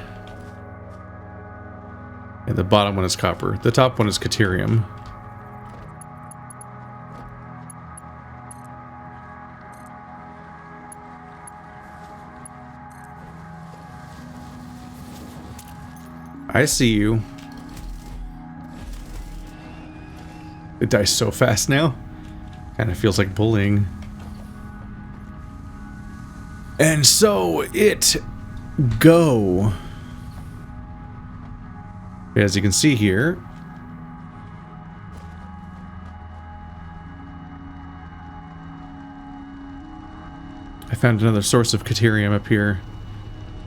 And the bottom one is copper. The top one is Caterium. I see you. It dies so fast now. Kind of feels like bullying. And so it go. As you can see here, I found another source of Caterium up here.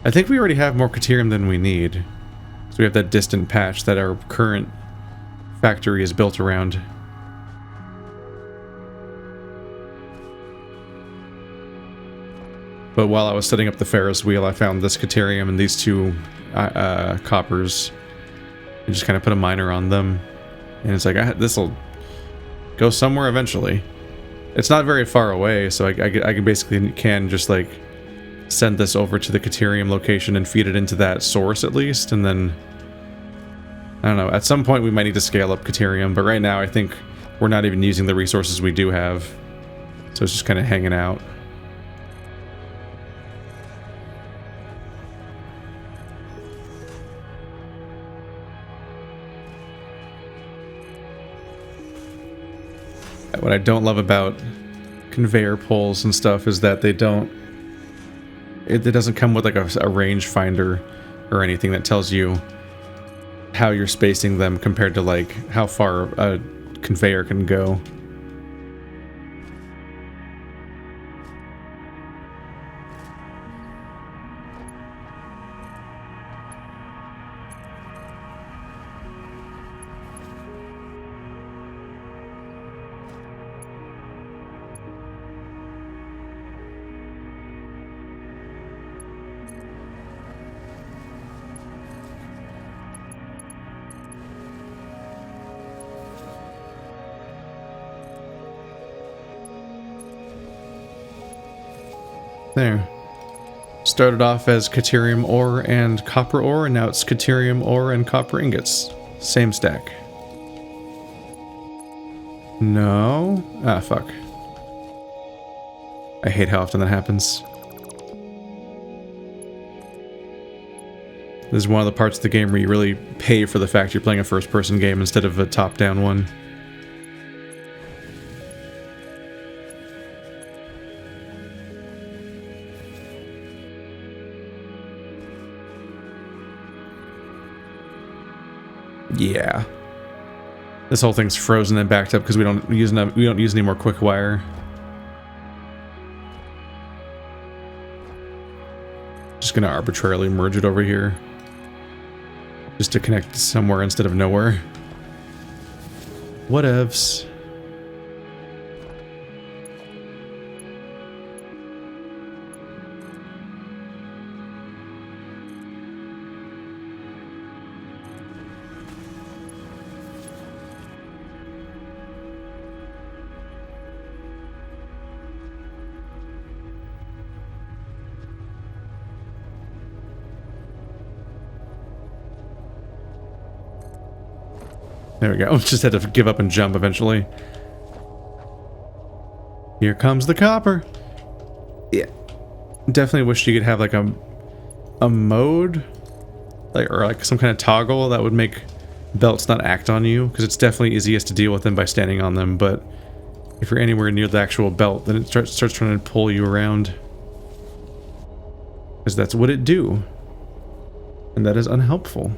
I think we already have more Caterium than we need. So we have that distant patch that our current factory is built around. But while I was setting up the Ferris wheel, I found this Caterium and these two coppers. And just kind of put a miner on them. And it's like, this'll go somewhere eventually. It's not very far away, so I can basically just like send this over to the Caterium location and feed it into that source at least, and then I don't know, at some point we might need to scale up Caterium, but right now I think we're not even using the resources we do have, so it's just kind of hanging out. What I don't love about conveyor poles and stuff is that they don't... It doesn't come with like a range finder or anything that tells you how you're spacing them compared to like how far a conveyor can go. There. Started off as Caterium ore and copper ore, and now it's Caterium ore and copper ingots. Same stack. No? Ah, fuck. I hate how often that happens. This is one of the parts of the game where you really pay for the fact you're playing a first-person game instead of a top-down one. Yeah. This whole thing's frozen and backed up because we don't use any more quick wire. Just gonna arbitrarily merge it over here. Just to connect somewhere instead of nowhere. Whatevs. There we go. Just had to give up and jump eventually. Here comes the copper. Yeah. Definitely wish you could have like a mode, like, or like some kind of toggle that would make belts not act on you, because it's definitely easiest to deal with them by standing on them, but if you're anywhere near the actual belt, then it starts trying to pull you around. Because that's what it do. And that is unhelpful.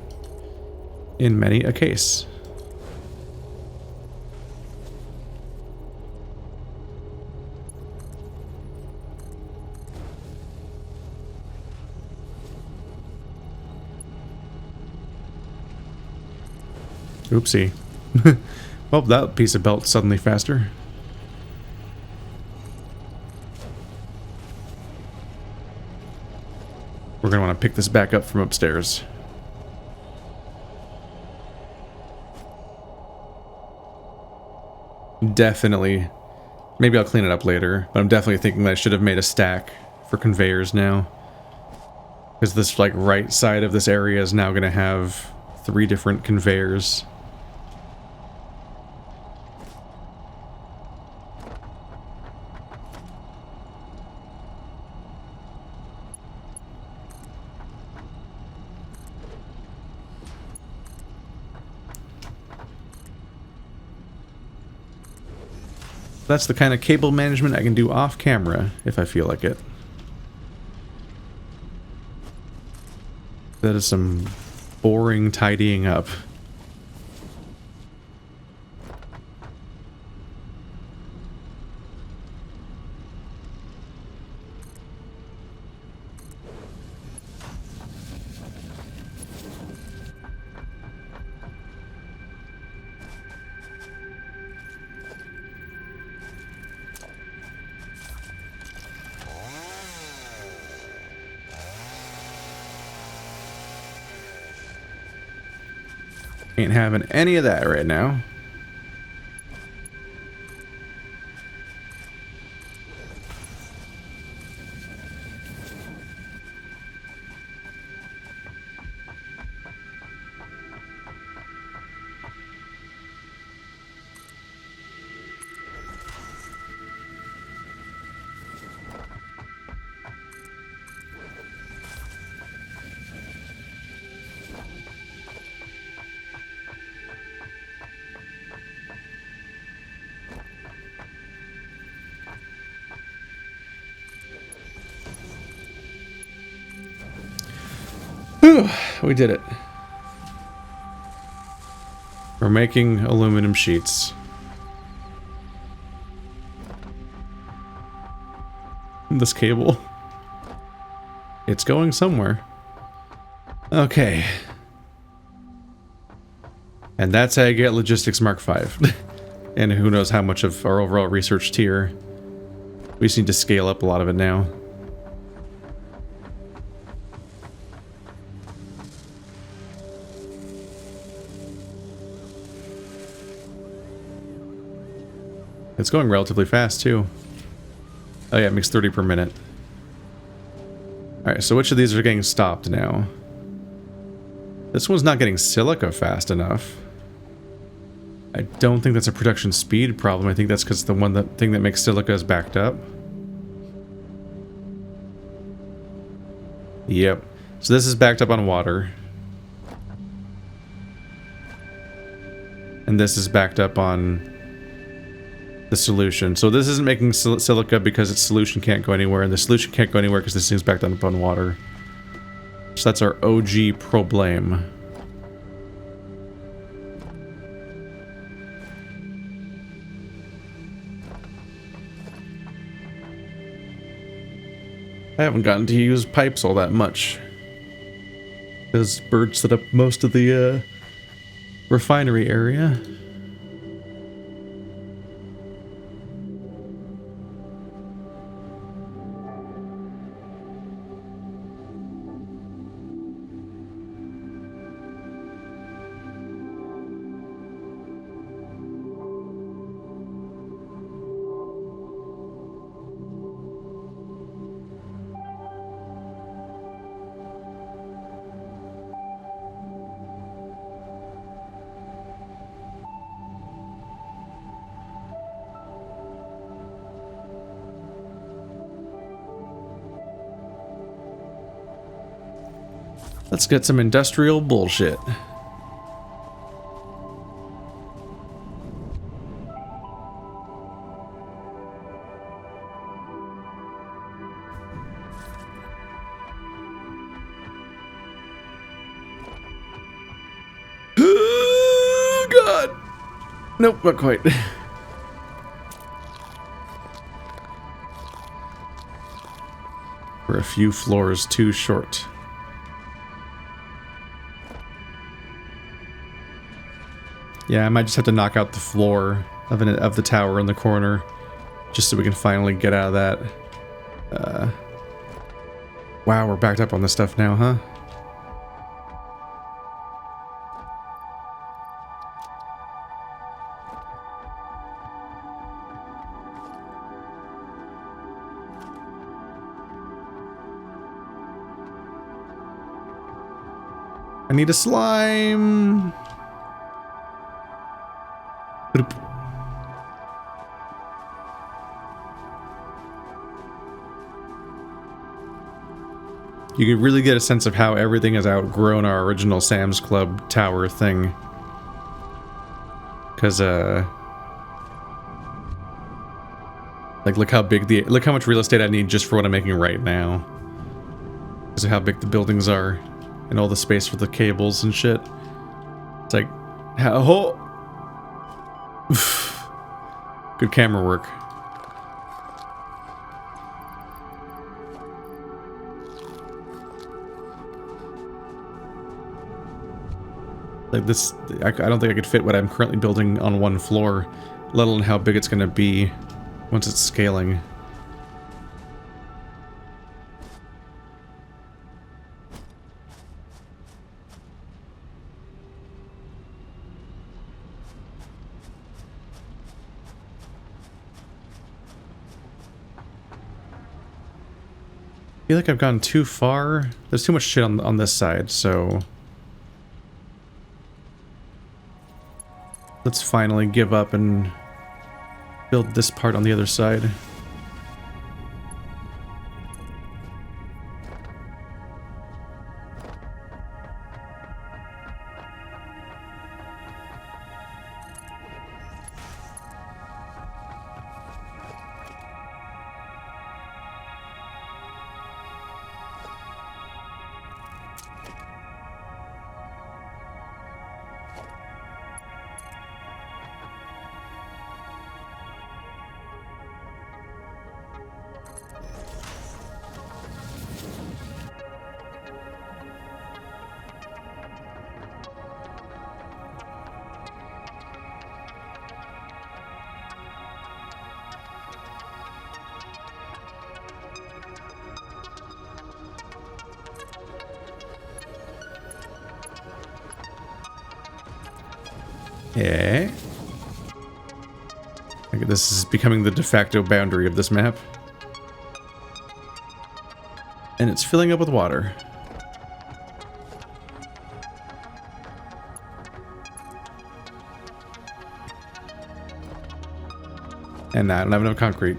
In many a case. Oopsie. Well, that piece of belt suddenly faster. We're going to want to pick this back up from upstairs. Definitely. Maybe I'll clean it up later, but I'm definitely thinking that I should have made a stack for conveyors now. Because this like right side of this area is now going to have 3 different conveyors. That's the kind of cable management I can do off camera if I feel like it. That is some boring tidying up. Ain't having any of that right now. Whew, we did it. We're making aluminum sheets. This cable. It's going somewhere. Okay. And that's how you get Logistics Mark V. And who knows how much of our overall research tier. We just need to scale up a lot of it now. It's going relatively fast, too. Oh yeah, it makes 30 per minute. Alright, so which of these are getting stopped now? This one's not getting silica fast enough. I don't think that's a production speed problem. I think that's because the thing that makes silica is backed up. Yep. So this is backed up on water. And this is backed up on the solution. So this isn't making silica because its solution can't go anywhere, and the solution can't go anywhere because this thing's backed up on water. So that's our OG problem. I haven't gotten to use pipes all that much, because birds set up most of the refinery area. Let's get some industrial bullshit. Oh, God. Nope, not quite. We're a few floors too short. Yeah, I might just have to knock out the floor of the tower in the corner, just so we can finally get out of that. Wow, we're backed up on this stuff now, huh? I need a slime. Boop. You can really get a sense of how everything has outgrown our original Sam's Club tower thing. Because, like, look how much real estate I need just for what I'm making right now. Because of how big the buildings are. And all the space for the cables and shit. It's like, how... Good camera work. Like this, I don't think I could fit what I'm currently building on one floor, let alone how big it's going to be once it's scaling. I feel like I've gone too far. There's too much shit on this side, so... Let's finally give up and build this part on the other side. Yeah. Okay, this is becoming the de facto boundary of this map. And it's filling up with water. And now I don't have enough concrete.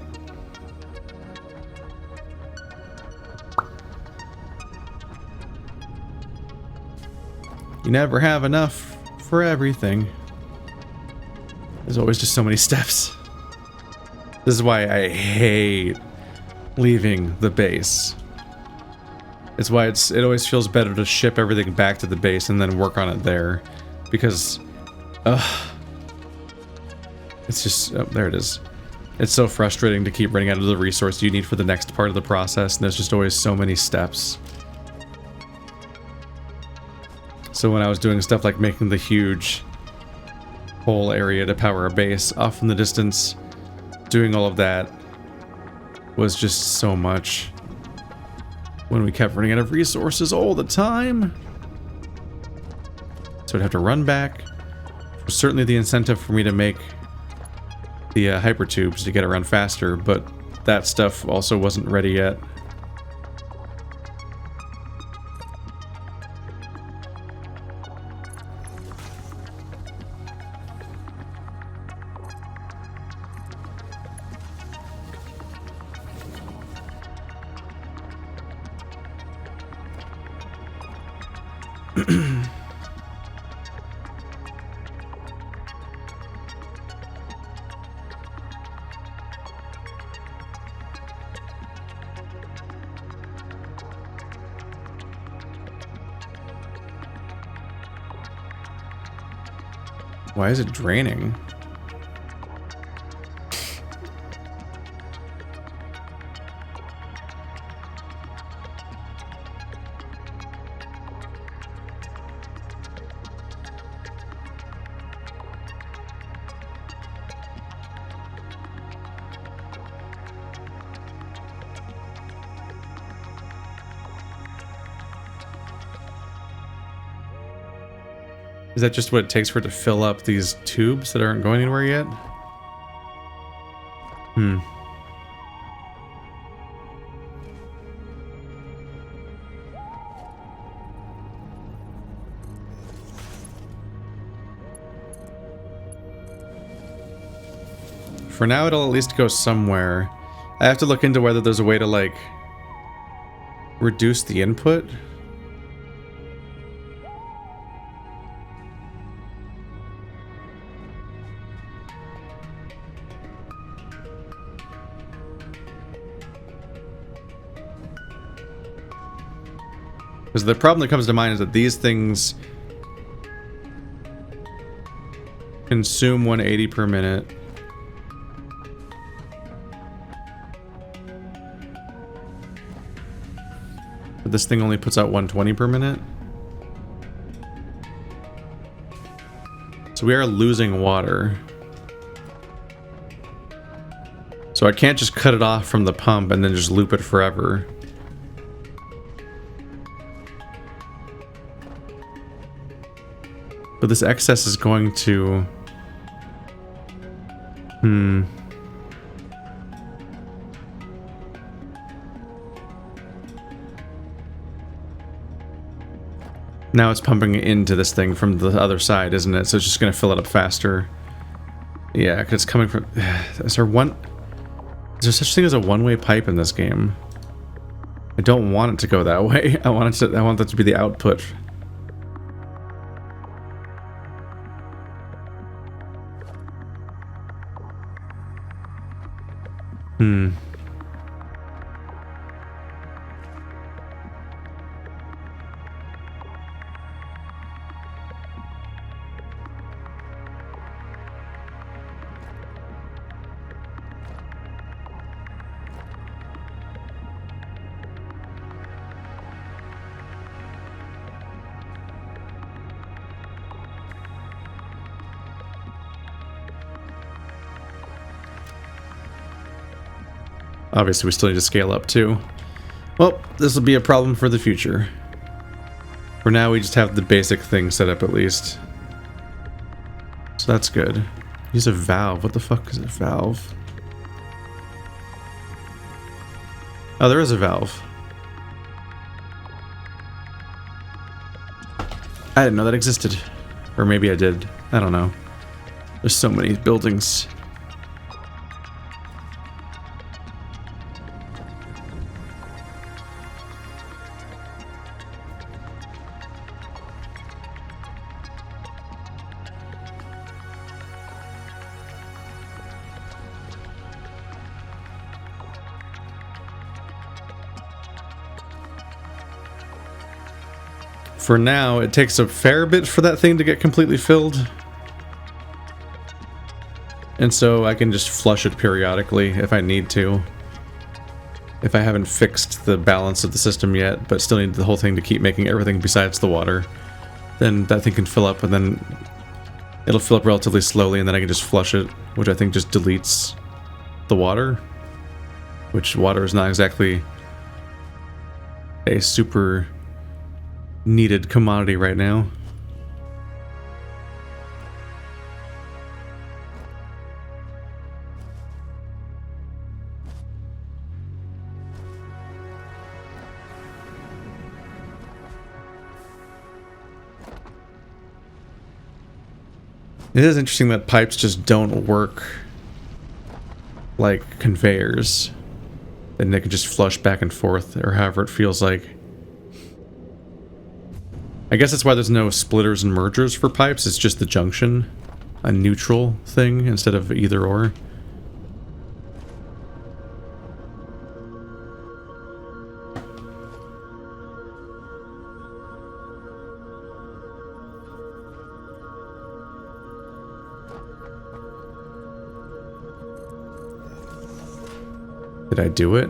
You never have enough for everything. There's always just so many steps. This is why I hate leaving the base. It's why it always feels better to ship everything back to the base and then work on it there. Because, it's just, oh, there it is. It's so frustrating to keep running out of the resource you need for the next part of the process, and there's just always so many steps. So when I was doing stuff like making the huge whole area to power a base off in the distance, doing all of that was just so much. When we kept running out of resources all the time. So I'd have to run back. It was certainly the incentive for me to make the hyper tubes to get around faster, but that stuff also wasn't ready yet. Why is it draining? Is that just what it takes for it to fill up these tubes that aren't going anywhere yet? Hmm. For now, it'll at least go somewhere. I have to look into whether there's a way to, like, reduce the input. Because the problem that comes to mind is that these things consume 180 per minute. But this thing only puts out 120 per minute. So we are losing water. So I can't just cut it off from the pump and then just loop it forever. But this excess is going to... Now it's pumping into this thing from the other side, isn't it? So it's just going to fill it up faster. Yeah, because it's coming from... Is there such thing as a one-way pipe in this game? I don't want it to go that way. I want that to be the output. Obviously, we still need to scale up, too. Well, this will be a problem for the future. For now, we just have the basic thing set up, at least. So that's good. Use a valve. What the fuck is a valve? Oh, there is a valve. I didn't know that existed. Or maybe I did. I don't know. There's so many buildings. For now, it takes a fair bit for that thing to get completely filled. And so I can just flush it periodically if I need to. If I haven't fixed the balance of the system yet, but still need the whole thing to keep making everything besides the water, then that thing can fill up, and then it'll fill up relatively slowly, and then I can just flush it, which I think just deletes the water. Which water is not exactly a super needed commodity right now. It is interesting that pipes just don't work like conveyors, and they can just flush back and forth, or however it feels like. I guess that's why there's no splitters and mergers for pipes. It's just the junction, a neutral thing instead of either or. Did I do it?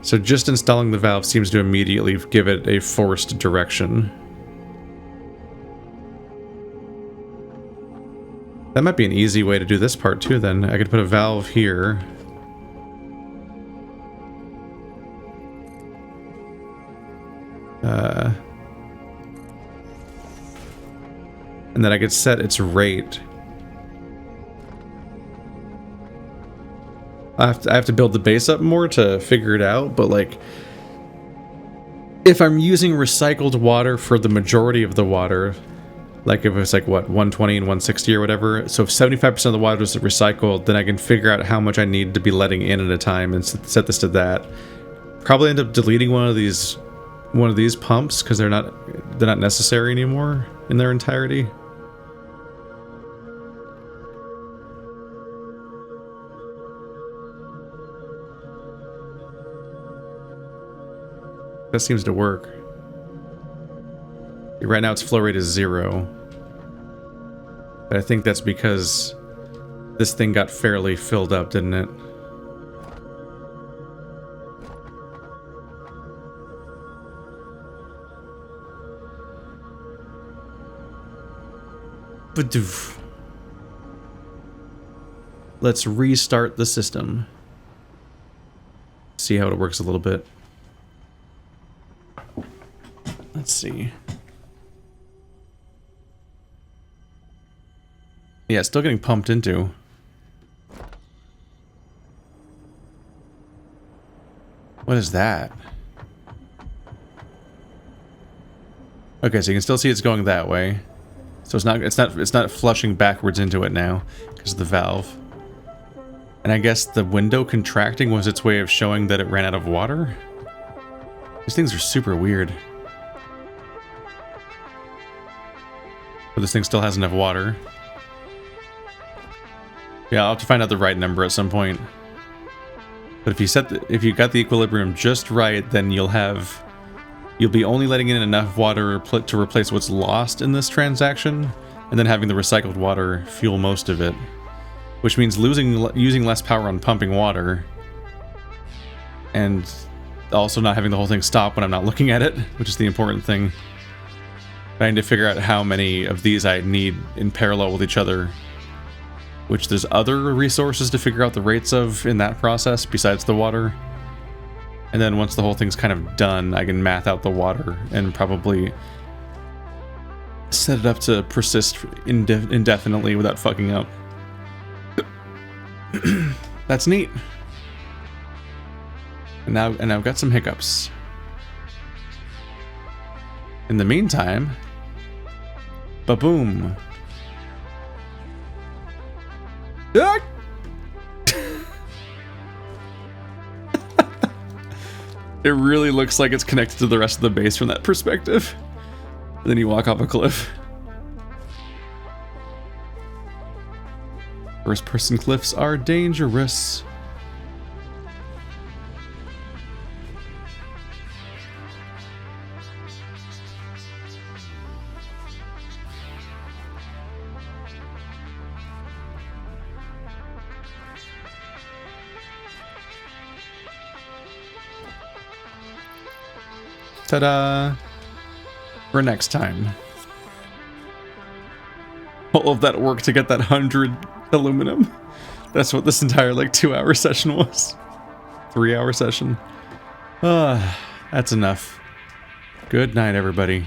So just installing the valve seems to immediately give it a forced direction. That might be an easy way to do this part too then. I could put a valve here. And then I could set its rate. I have to build the base up more to figure it out, but like, if I'm using recycled water for the majority of the water, like if it's like what, 120 and 160 or whatever, so if 75% of the water is recycled, then I can figure out how much I need to be letting in at a time and set this to that. Probably end up deleting one of these pumps because they're not necessary anymore in their entirety. That seems to work. Right now its flow rate is 0. But I think that's because this thing got fairly filled up, didn't it? Badoof. Let's restart the system. See how it works a little bit. Let's see. Yeah, it's still getting pumped into. What is that? Okay, so you can still see it's going that way. So it's not flushing backwards into it now because of the valve. And I guess the window contracting was its way of showing that it ran out of water. These things are super weird. But this thing still has enough water. Yeah, I'll have to find out the right number at some point. But if you got the equilibrium just right, then you'll be only letting in enough water to replace what's lost in this transaction, and then having the recycled water fuel most of it, which means using less power on pumping water, and also not having the whole thing stop when I'm not looking at it, which is the important thing. I need to figure out how many of these I need in parallel with each other, which there's other resources to figure out the rates of in that process besides the water. And then once the whole thing's kind of done, I can math out the water and probably set it up to persist indefinitely without fucking up. That's neat. And I've got some hiccups. In the meantime, ba-boom. Ah! It really looks like it's connected to the rest of the base from that perspective. And then you walk off a cliff. First-person cliffs are dangerous. Ta-da! For next time. All of that work to get that 100 aluminum. That's what this entire, like, 2-hour session was. 3-hour session. That's enough. Good night, everybody.